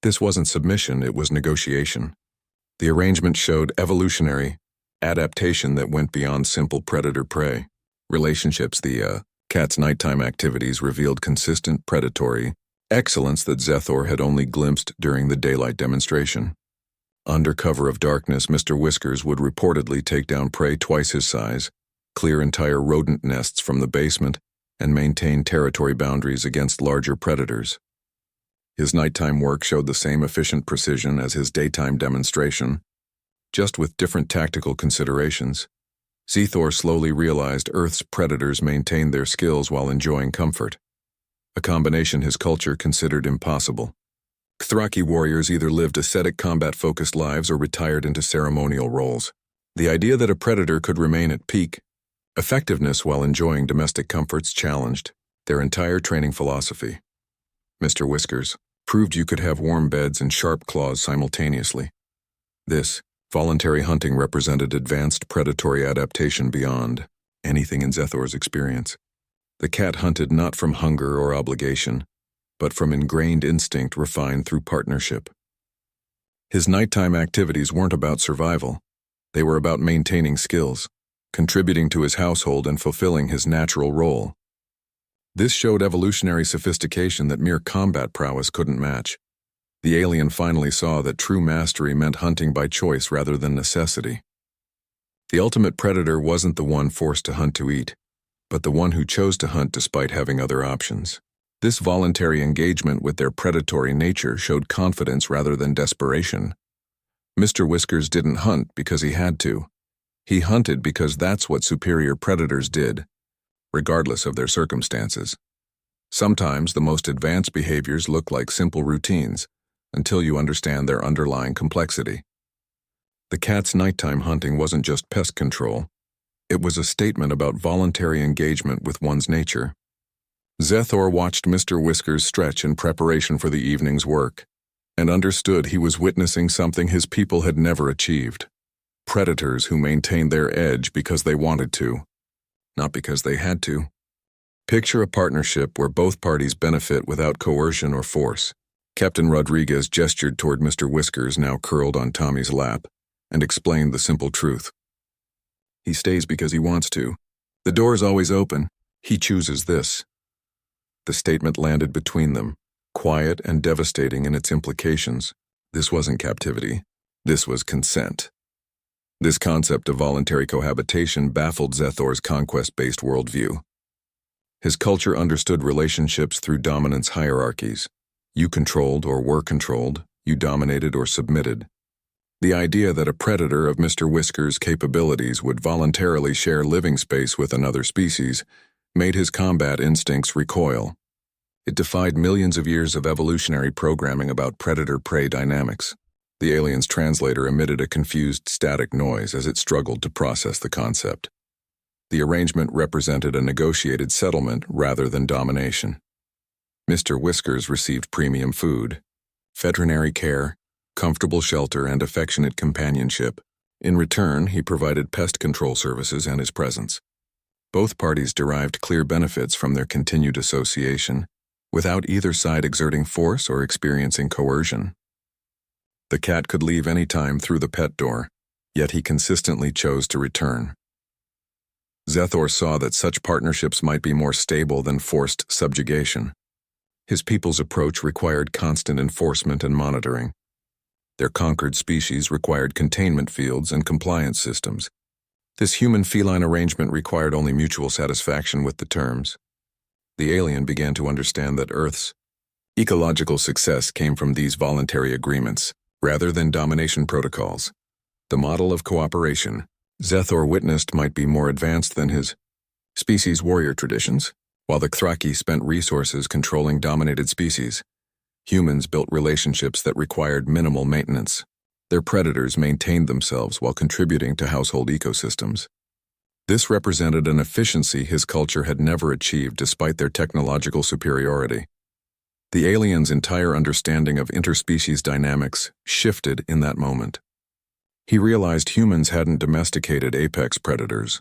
This wasn't submission, it was negotiation. The arrangement showed evolutionary adaptation that went beyond simple predator-prey relationships. The cat's nighttime activities revealed consistent predatory excellence that Zethor had only glimpsed during the daylight demonstration. Under cover of darkness, Mr. Whiskers would reportedly take down prey twice his size, clear entire rodent nests from the basement, and maintain territory boundaries against larger predators. His nighttime work showed the same efficient precision as his daytime demonstration, just with different tactical considerations. Zethor slowly realized Earth's predators maintained their skills while enjoying comfort, a combination his culture considered impossible. Dothraki warriors either lived ascetic combat-focused lives or retired into ceremonial roles. The idea that a predator could remain at peak effectiveness while enjoying domestic comforts challenged their entire training philosophy. Mr. Whiskers proved you could have warm beds and sharp claws simultaneously. This voluntary hunting represented advanced predatory adaptation beyond anything in Zethor's experience. The cat hunted not from hunger or obligation, but from ingrained instinct refined through partnership. His nighttime activities weren't about survival. They were about maintaining skills, contributing to his household, and fulfilling his natural role. This showed evolutionary sophistication that mere combat prowess couldn't match. The alien finally saw that true mastery meant hunting by choice rather than necessity. The ultimate predator wasn't the one forced to hunt to eat, but the one who chose to hunt despite having other options. This voluntary engagement with their predatory nature showed confidence rather than desperation. Mr. Whiskers didn't hunt because he had to. He hunted because that's what superior predators did, regardless of their circumstances. Sometimes the most advanced behaviors look like simple routines, until you understand their underlying complexity. The cat's nighttime hunting wasn't just pest control. It was a statement about voluntary engagement with one's nature. Zethor watched Mr. Whiskers stretch in preparation for the evening's work, and understood he was witnessing something his people had never achieved. Predators who maintained their edge because they wanted to, not because they had to. Picture a partnership where both parties benefit without coercion or force. Captain Rodriguez gestured toward Mr. Whiskers, now curled on Tommy's lap, and explained the simple truth. He stays because he wants to. The door's always open. He chooses this. The statement landed between them, quiet and devastating in its implications. This wasn't captivity. This was consent. This concept of voluntary cohabitation baffled Zethor's conquest-based worldview. His culture understood relationships through dominance hierarchies. You controlled or were controlled, you dominated or submitted. The idea that a predator of Mr. Whiskers' capabilities would voluntarily share living space with another species made his combat instincts recoil. It defied millions of years of evolutionary programming about predator-prey dynamics. The alien's translator emitted a confused static noise as it struggled to process the concept. The arrangement represented a negotiated settlement rather than domination. Mr. Whiskers received premium food, veterinary care, comfortable shelter, and affectionate companionship. In return, he provided pest control services and his presence. Both parties derived clear benefits from their continued association, without either side exerting force or experiencing coercion. The cat could leave any time through the pet door, yet he consistently chose to return. Zethor saw that such partnerships might be more stable than forced subjugation. His people's approach required constant enforcement and monitoring. Their conquered species required containment fields and compliance systems. This human-feline arrangement required only mutual satisfaction with the terms. The alien began to understand that Earth's ecological success came from these voluntary agreements, rather than domination protocols. The model of cooperation Zethor witnessed might be more advanced than his species warrior traditions. While the Thraki spent resources controlling dominated species, humans built relationships that required minimal maintenance. Their predators maintained themselves while contributing to household ecosystems. This represented an efficiency his culture had never achieved despite their technological superiority. The alien's entire understanding of interspecies dynamics shifted in that moment. He realized humans hadn't domesticated apex predators.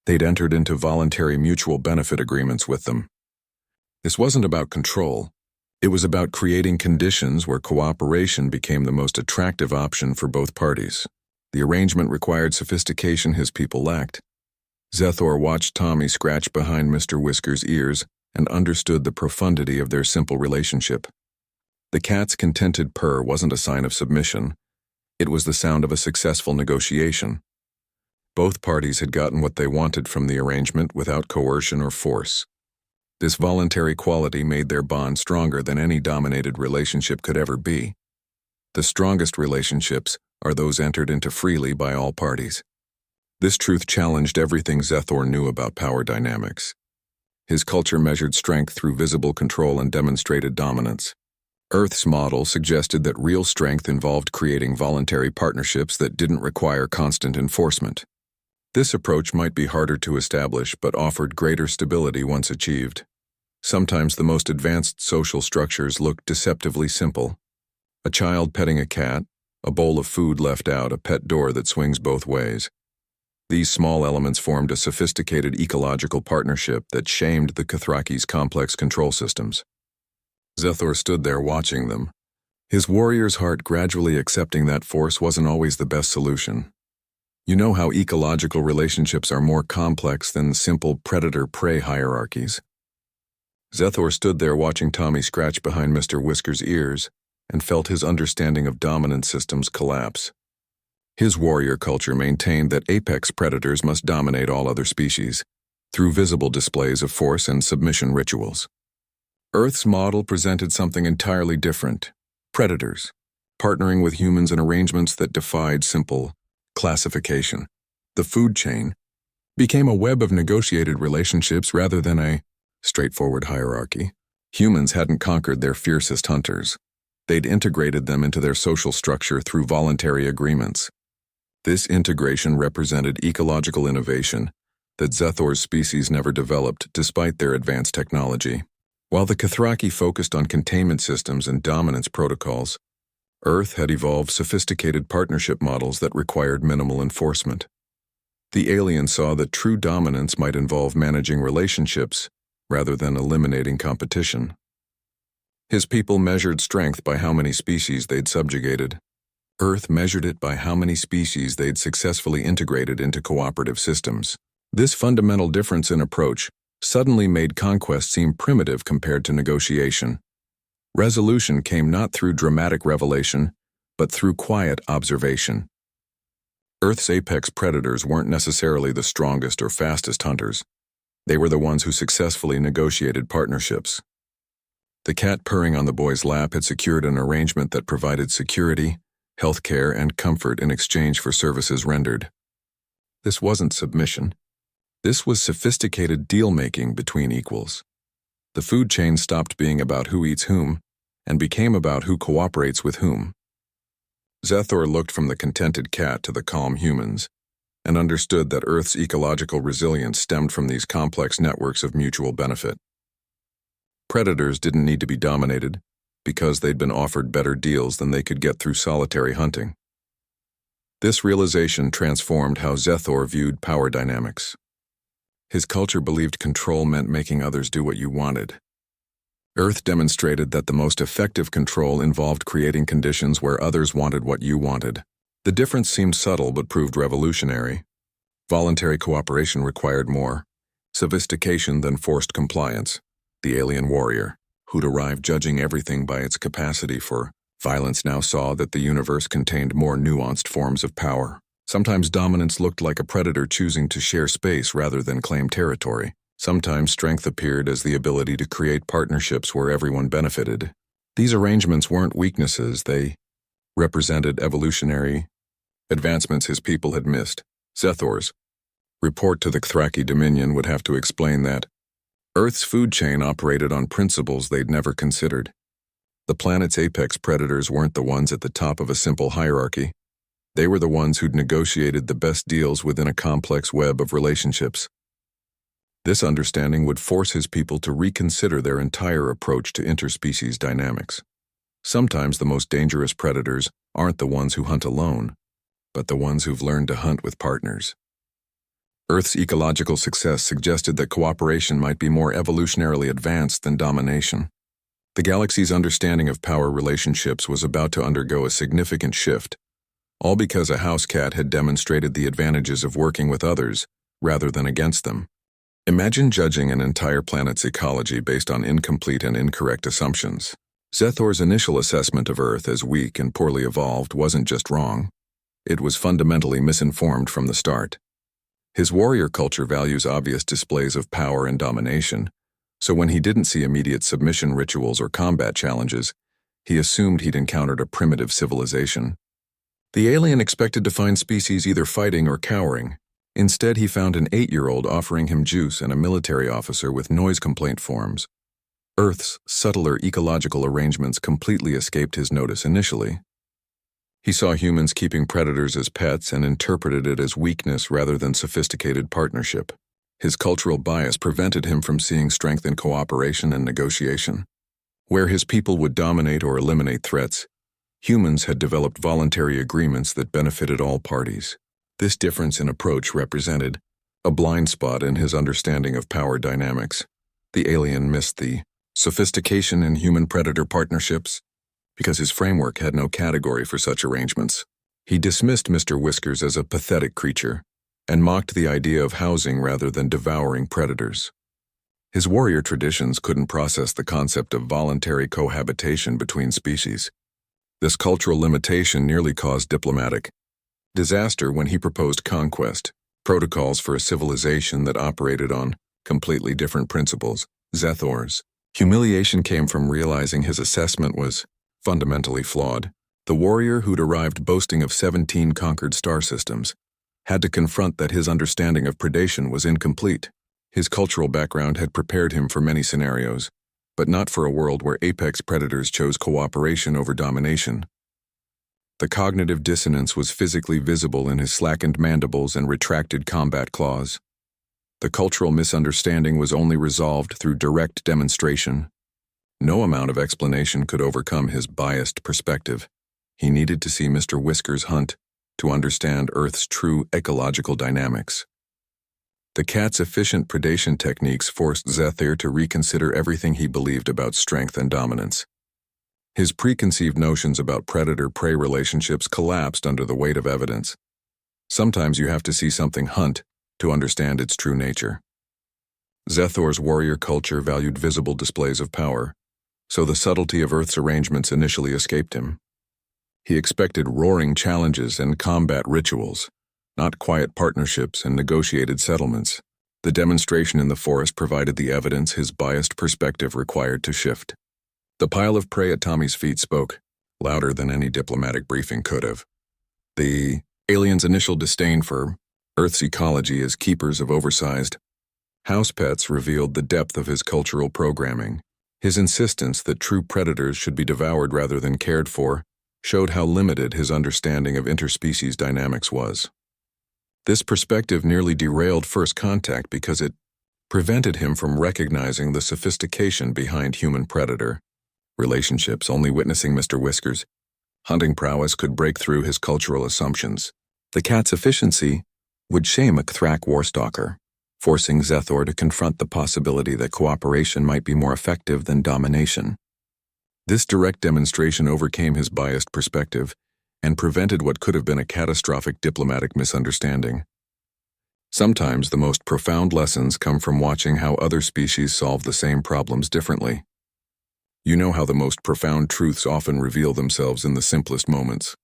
They'd entered into voluntary mutual benefit agreements with them. This wasn't about control. It was about creating conditions where cooperation became the most attractive option for both parties. The arrangement required sophistication his people lacked. Zethor watched Tommy scratch behind Mr. Whisker's ears and understood the profundity of their simple relationship. The cat's contented purr wasn't a sign of submission. It was the sound of a successful negotiation. Both parties had gotten what they wanted from the arrangement without coercion or force. This voluntary quality made their bond stronger than any dominated relationship could ever be. The strongest relationships are those entered into freely by all parties. This truth challenged everything Zethor knew about power dynamics. His culture measured strength through visible control and demonstrated dominance. Earth's model suggested that real strength involved creating voluntary partnerships that didn't require constant enforcement. This approach might be harder to establish but offered greater stability once achieved. Sometimes the most advanced social structures look deceptively simple. A child petting a cat, a bowl of food left out, a pet door that swings both ways. These small elements formed a sophisticated ecological partnership that shamed the Kathraki's complex control systems. Zethor stood there watching them, his warrior's heart gradually accepting that force wasn't always the best solution. You know how ecological relationships are more complex than simple predator-prey hierarchies. Zethor stood there watching Tommy scratch behind Mr. Whisker's ears and felt his understanding of dominant systems collapse. His warrior culture maintained that apex predators must dominate all other species through visible displays of force and submission rituals. Earth's model presented something entirely different. Predators, partnering with humans in arrangements that defied simple classification. The food chain became a web of negotiated relationships rather than a straightforward hierarchy. Humans hadn't conquered their fiercest hunters. They'd integrated them into their social structure through voluntary agreements. This integration represented ecological innovation that Zethor's species never developed despite their advanced technology. While the Kathraki focused on containment systems and dominance protocols, Earth had evolved sophisticated partnership models that required minimal enforcement. The alien saw that true dominance might involve managing relationships rather than eliminating competition. His people measured strength by how many species they'd subjugated. Earth measured it by how many species they'd successfully integrated into cooperative systems. This fundamental difference in approach suddenly made conquest seem primitive compared to negotiation. Resolution came not through dramatic revelation, but through quiet observation. Earth's apex predators weren't necessarily the strongest or fastest hunters. They were the ones who successfully negotiated partnerships. The cat purring on the boy's lap had secured an arrangement that provided security, health care, and comfort in exchange for services rendered. This wasn't submission. This was sophisticated deal-making between equals. The food chain stopped being about who eats whom and became about who cooperates with whom. Zethor looked from the contented cat to the calm humans and understood that Earth's ecological resilience stemmed from these complex networks of mutual benefit. Predators didn't need to be dominated because they'd been offered better deals than they could get through solitary hunting. This realization transformed how Zethor viewed power dynamics. His culture believed control meant making others do what you wanted. Earth demonstrated that the most effective control involved creating conditions where others wanted what you wanted. The difference seemed subtle but proved revolutionary. Voluntary cooperation required more sophistication than forced compliance. The alien warrior, who'd arrived judging everything by its capacity for violence, now saw that the universe contained more nuanced forms of power. Sometimes dominance looked like a predator choosing to share space rather than claim territory. Sometimes strength appeared as the ability to create partnerships where everyone benefited. These arrangements weren't weaknesses, they represented evolutionary advancements his people had missed. Zethor's report to the Thraki Dominion would have to explain that Earth's food chain operated on principles they'd never considered. The planet's apex predators weren't the ones at the top of a simple hierarchy. They were the ones who'd negotiated the best deals within a complex web of relationships. This understanding would force his people to reconsider their entire approach to interspecies dynamics. Sometimes the most dangerous predators aren't the ones who hunt alone, but the ones who've learned to hunt with partners. Earth's ecological success suggested that cooperation might be more evolutionarily advanced than domination. The galaxy's understanding of power relationships was about to undergo a significant shift, all because a house cat had demonstrated the advantages of working with others rather than against them. Imagine judging an entire planet's ecology based on incomplete and incorrect assumptions. Zethor's initial assessment of Earth as weak and poorly evolved wasn't just wrong. It was fundamentally misinformed from the start. His warrior culture values obvious displays of power and domination, so when he didn't see immediate submission rituals or combat challenges, he assumed he'd encountered a primitive civilization. The alien expected to find species either fighting or cowering. Instead, he found an 8-year-old offering him juice and a military officer with noise complaint forms. Earth's subtler ecological arrangements completely escaped his notice initially. He saw humans keeping predators as pets and interpreted it as weakness rather than sophisticated partnership. His cultural bias prevented him from seeing strength in cooperation and negotiation. Where his people would dominate or eliminate threats, humans had developed voluntary agreements that benefited all parties. This difference in approach represented a blind spot in his understanding of power dynamics. The alien missed the sophistication in human-predator partnerships because his framework had no category for such arrangements. He dismissed Mr. Whiskers as a pathetic creature and mocked the idea of housing rather than devouring predators. His warrior traditions couldn't process the concept of voluntary cohabitation between species. This cultural limitation nearly caused diplomatic disaster when he proposed conquest, protocols for a civilization that operated on completely different principles. Zethor's humiliation came from realizing his assessment was fundamentally flawed. The warrior who'd arrived boasting of 17 conquered star systems had to confront that his understanding of predation was incomplete. His cultural background had prepared him for many scenarios, but not for a world where apex predators chose cooperation over domination. The cognitive dissonance was physically visible in his slackened mandibles and retracted combat claws. The cultural misunderstanding was only resolved through direct demonstration. No amount of explanation could overcome his biased perspective. He needed to see Mr. Whiskers hunt to understand Earth's true ecological dynamics. The cat's efficient predation techniques forced Zethir to reconsider everything he believed about strength and dominance. His preconceived notions about predator-prey relationships collapsed under the weight of evidence. Sometimes you have to see something hunt to understand its true nature. Zethor's warrior culture valued visible displays of power, so the subtlety of Earth's arrangements initially escaped him. He expected roaring challenges and combat rituals, not quiet partnerships and negotiated settlements. The demonstration in the forest provided the evidence his biased perspective required to shift. The pile of prey at Tommy's feet spoke, louder than any diplomatic briefing could have. The alien's initial disdain for Earth's ecology as keepers of oversized house pets revealed the depth of his cultural programming. His insistence that true predators should be devoured rather than cared for showed how limited his understanding of interspecies dynamics was. This perspective nearly derailed first contact because it prevented him from recognizing the sophistication behind human-predator relationships. Only witnessing Mr. Whiskers' hunting prowess could break through his cultural assumptions. The cat's efficiency would shame a Thrak warstalker, forcing Zethor to confront the possibility that cooperation might be more effective than domination. This direct demonstration overcame his biased perspective and prevented what could have been a catastrophic diplomatic misunderstanding. Sometimes the most profound lessons come from watching how other species solve the same problems differently. You know how the most profound truths often reveal themselves in the simplest moments.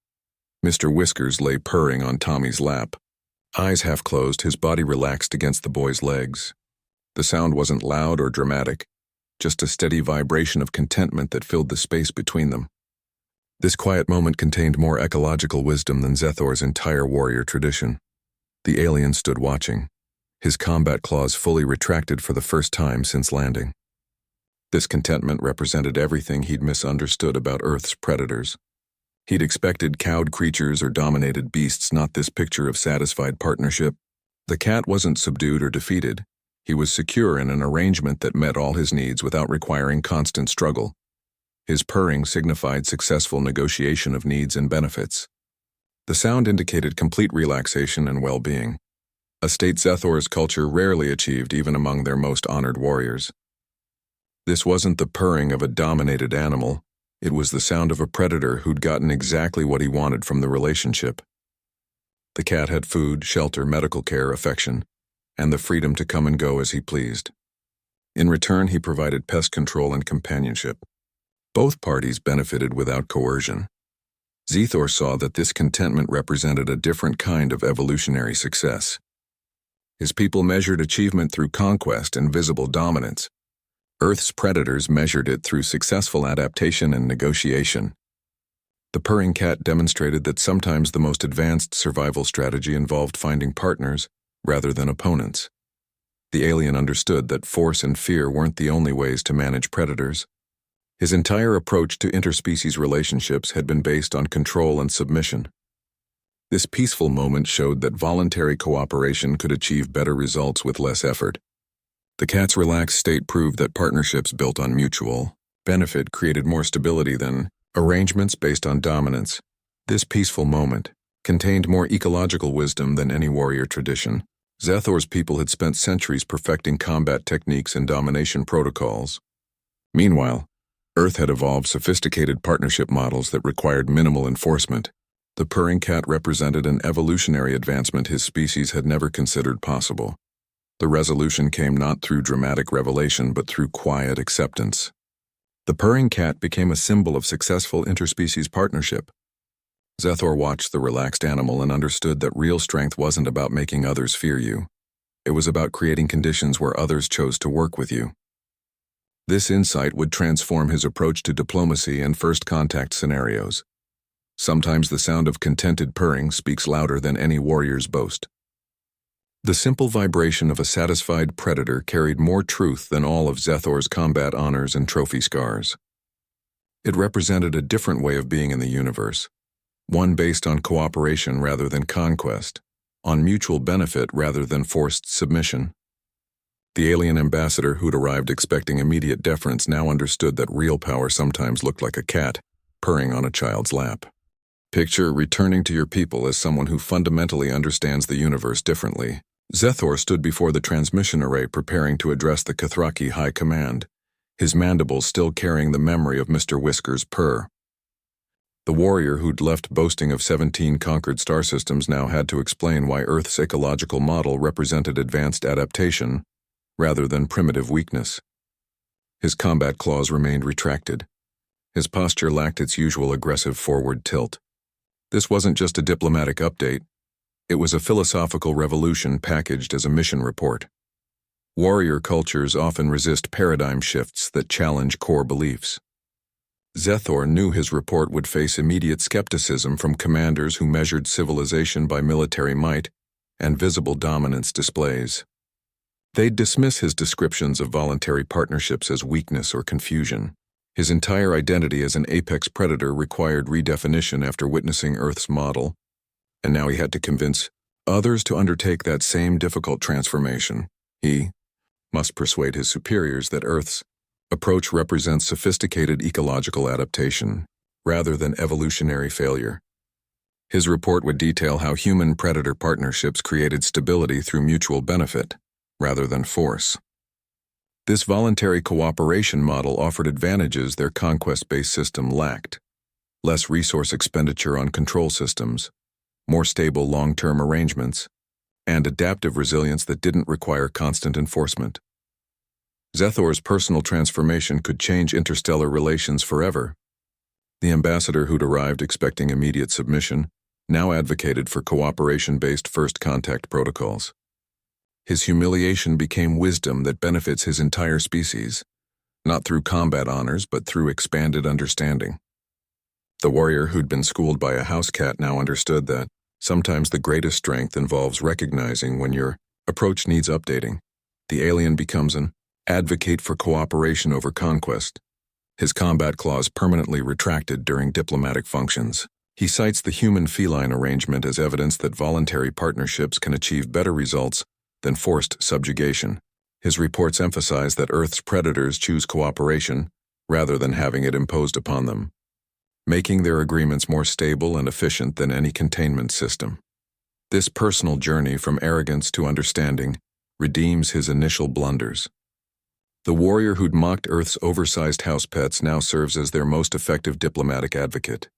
Mr. Whiskers lay purring on Tommy's lap. Eyes half closed, his body relaxed against the boy's legs. The sound wasn't loud or dramatic, just a steady vibration of contentment that filled the space between them. This quiet moment contained more ecological wisdom than Zethor's entire warrior tradition. The alien stood watching, his combat claws fully retracted for the first time since landing. This contentment represented everything he'd misunderstood about Earth's predators. He'd expected cowed creatures or dominated beasts, not this picture of satisfied partnership. The cat wasn't subdued or defeated. He was secure in an arrangement that met all his needs without requiring constant struggle. His purring signified successful negotiation of needs and benefits. The sound indicated complete relaxation and well-being, a state Zethor's culture rarely achieved even among their most honored warriors. This wasn't the purring of a dominated animal. It was the sound of a predator who'd gotten exactly what he wanted from the relationship. The cat had food, shelter, medical care, affection, and the freedom to come and go as he pleased. In return, he provided pest control and companionship. Both parties benefited without coercion. Zethor saw that this contentment represented a different kind of evolutionary success. His people measured achievement through conquest and visible dominance. Earth's predators measured it through successful adaptation and negotiation. The purring cat demonstrated that sometimes the most advanced survival strategy involved finding partners rather than opponents. The alien understood that force and fear weren't the only ways to manage predators. His entire approach to interspecies relationships had been based on control and submission. This peaceful moment showed that voluntary cooperation could achieve better results with less effort. The cat's relaxed state proved that partnerships built on mutual benefit created more stability than arrangements based on dominance. This peaceful moment contained more ecological wisdom than any warrior tradition. Zethor's people had spent centuries perfecting combat techniques and domination protocols. Meanwhile, Earth had evolved sophisticated partnership models that required minimal enforcement. The purring cat represented an evolutionary advancement his species had never considered possible. The resolution came not through dramatic revelation but through quiet acceptance. The purring cat became a symbol of successful interspecies partnership. Zethor watched the relaxed animal and understood that real strength wasn't about making others fear you. It was about creating conditions where others chose to work with you. This insight would transform his approach to diplomacy and first contact scenarios. Sometimes the sound of contented purring speaks louder than any warrior's boast. The simple vibration of a satisfied predator carried more truth than all of Zethor's combat honors and trophy scars. It represented a different way of being in the universe, one based on cooperation rather than conquest, on mutual benefit rather than forced submission. The alien ambassador who'd arrived expecting immediate deference now understood that real power sometimes looked like a cat purring on a child's lap. Picture returning to your people as someone who fundamentally understands the universe differently. Zethor stood before the transmission array preparing to address the Kathraki High Command, his mandibles still carrying the memory of Mr. Whiskers' purr. The warrior who'd left boasting of 17 conquered star systems now had to explain why Earth's ecological model represented advanced adaptation rather than primitive weakness. His combat claws remained retracted. His posture lacked its usual aggressive forward tilt. This wasn't just a diplomatic update. It was a philosophical revolution packaged as a mission report. Warrior cultures often resist paradigm shifts that challenge core beliefs. Zethor knew his report would face immediate skepticism from commanders who measured civilization by military might and visible dominance displays. They'd dismiss his descriptions of voluntary partnerships as weakness or confusion. His entire identity as an apex predator required redefinition after witnessing Earth's model, and now he had to convince others to undertake that same difficult transformation. He must persuade his superiors that Earth's approach represents sophisticated ecological adaptation rather than evolutionary failure. His report would detail how human-predator partnerships created stability through mutual benefit rather than force. This voluntary cooperation model offered advantages their conquest-based system lacked: less resource expenditure on control systems, more stable long-term arrangements, and adaptive resilience that didn't require constant enforcement. Zethor's personal transformation could change interstellar relations forever. The ambassador who'd arrived expecting immediate submission now advocated for cooperation-based first contact protocols. His humiliation became wisdom that benefits his entire species, not through combat honors but through expanded understanding. The warrior who'd been schooled by a house cat now understood that sometimes the greatest strength involves recognizing when your approach needs updating. The alien becomes an advocate for cooperation over conquest. His combat clause permanently retracted during diplomatic functions. He cites the human-feline arrangement as evidence that voluntary partnerships can achieve better results than forced subjugation. His reports emphasize that Earth's predators choose cooperation rather than having it imposed upon them, making their agreements more stable and efficient than any containment system. This personal journey from arrogance to understanding redeems his initial blunders. The warrior who'd mocked Earth's oversized house pets now serves as their most effective diplomatic advocate.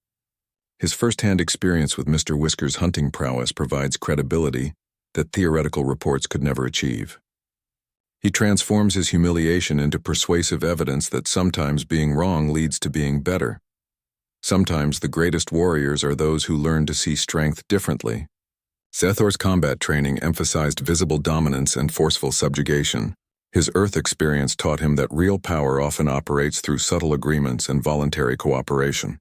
His first-hand experience with Mr. Whisker's hunting prowess provides credibility that theoretical reports could never achieve. He transforms his humiliation into persuasive evidence that sometimes being wrong leads to being better. Sometimes the greatest warriors are those who learn to see strength differently. Zethor's combat training emphasized visible dominance and forceful subjugation. His Earth experience taught him that real power often operates through subtle agreements and voluntary cooperation.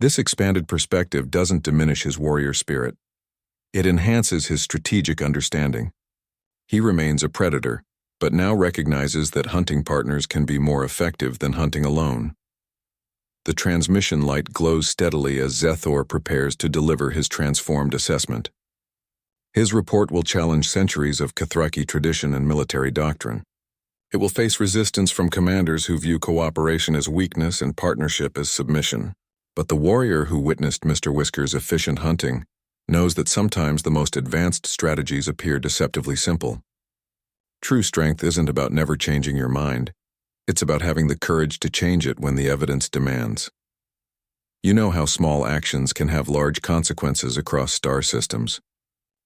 This expanded perspective doesn't diminish his warrior spirit. It enhances his strategic understanding. He remains a predator, but now recognizes that hunting partners can be more effective than hunting alone. The transmission light glows steadily as Zethor prepares to deliver his transformed assessment. His report will challenge centuries of Cathraki tradition and military doctrine. It will face resistance from commanders who view cooperation as weakness and partnership as submission. But the warrior who witnessed Mr. Whisker's efficient hunting knows that sometimes the most advanced strategies appear deceptively simple. True strength isn't about never changing your mind. It's about having the courage to change it when the evidence demands. You know how small actions can have large consequences across star systems.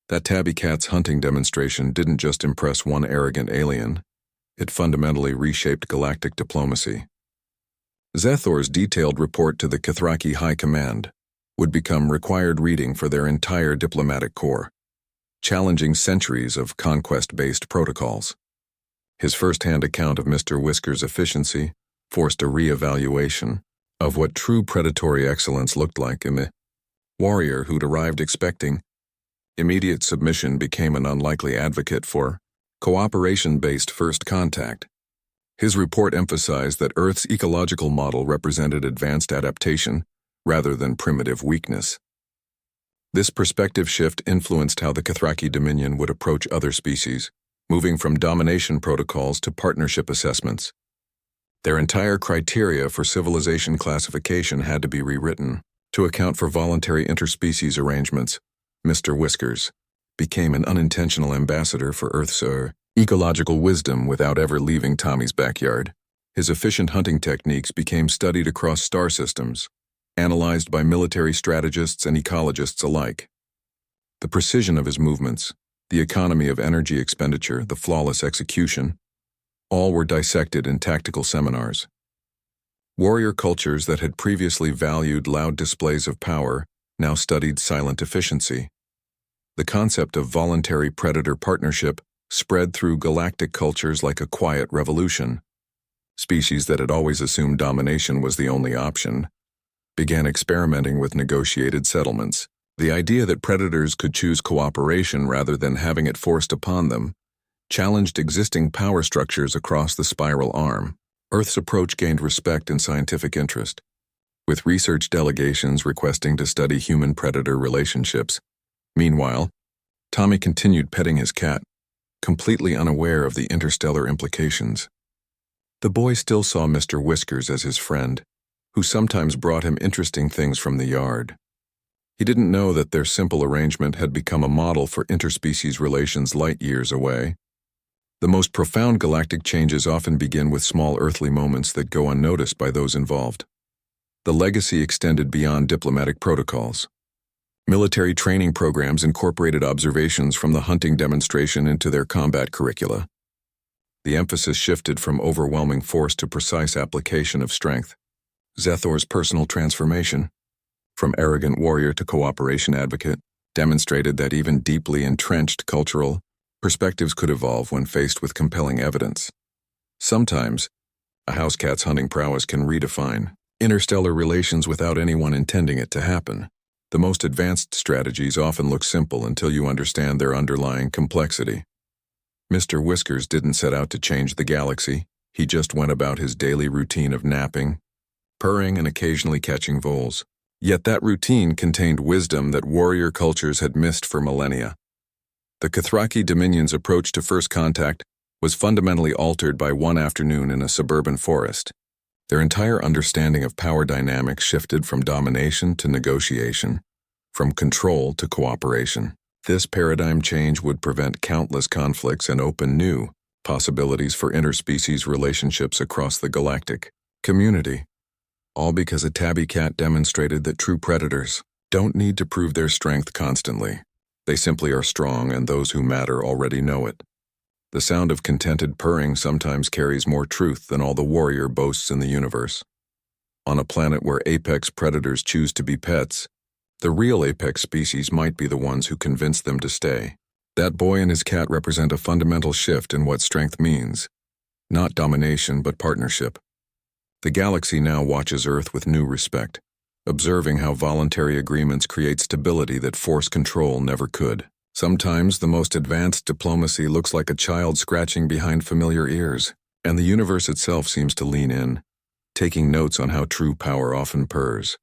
That tabby cat's hunting demonstration didn't just impress one arrogant alien. It fundamentally reshaped galactic diplomacy. Zethor's detailed report to the Cathraki High Command would become required reading for their entire diplomatic corps, challenging centuries of conquest-based protocols. His first-hand account of Mr. Whisker's efficiency forced a re-evaluation of what true predatory excellence looked like in the warrior who'd arrived expecting immediate submission became an unlikely advocate for cooperation-based first contact. His report emphasized that Earth's ecological model represented advanced adaptation rather than primitive weakness. This perspective shift influenced how the Cathraki Dominion would approach other species, moving from domination protocols to partnership assessments. Their entire criteria for civilization classification had to be rewritten to account for voluntary interspecies arrangements. Mr. Whiskers became an unintentional ambassador for Earth's ecological wisdom without ever leaving Tommy's backyard. His efficient hunting techniques became studied across star systems, analyzed by military strategists and ecologists alike. The precision of his movements, the economy of energy expenditure, the flawless execution, all were dissected in tactical seminars. Warrior cultures that had previously valued loud displays of power now studied silent efficiency. The concept of voluntary predator partnership spread through galactic cultures like a quiet revolution. Species that had always assumed domination was the only option began experimenting with negotiated settlements. The idea that predators could choose cooperation rather than having it forced upon them challenged existing power structures across the spiral arm. Earth's approach gained respect and scientific interest, with research delegations requesting to study human-predator relationships. Meanwhile, Tommy continued petting his cat, completely unaware of the interstellar implications. The boy still saw Mr. Whiskers as his friend, who sometimes brought him interesting things from the yard. He didn't know that their simple arrangement had become a model for interspecies relations light years away. The most profound galactic changes often begin with small earthly moments that go unnoticed by those involved. The legacy extended beyond diplomatic protocols. Military training programs incorporated observations from the hunting demonstration into their combat curricula. The emphasis shifted from overwhelming force to precise application of strength. Zethor's personal transformation from arrogant warrior to cooperation advocate, demonstrated that even deeply entrenched cultural perspectives could evolve when faced with compelling evidence. Sometimes, a house cat's hunting prowess can redefine interstellar relations without anyone intending it to happen. The most advanced strategies often look simple until you understand their underlying complexity. Mr. Whiskers didn't set out to change the galaxy. He just went about his daily routine of napping, purring, and occasionally catching voles. Yet that routine contained wisdom that warrior cultures had missed for millennia. The Kathraki Dominion's approach to first contact was fundamentally altered by one afternoon in a suburban forest. Their entire understanding of power dynamics shifted from domination to negotiation, from control to cooperation. This paradigm change would prevent countless conflicts and open new possibilities for interspecies relationships across the galactic community. All because a tabby cat demonstrated that true predators don't need to prove their strength constantly. They simply are strong, and those who matter already know it. The sound of contented purring sometimes carries more truth than all the warrior boasts in the universe. On a planet where apex predators choose to be pets, the real apex species might be the ones who convince them to stay. That boy and his cat represent a fundamental shift in what strength means. Not domination, but partnership. The galaxy now watches Earth with new respect, observing how voluntary agreements create stability that force control never could. Sometimes the most advanced diplomacy looks like a child scratching behind familiar ears, and the universe itself seems to lean in, taking notes on how true power often purrs.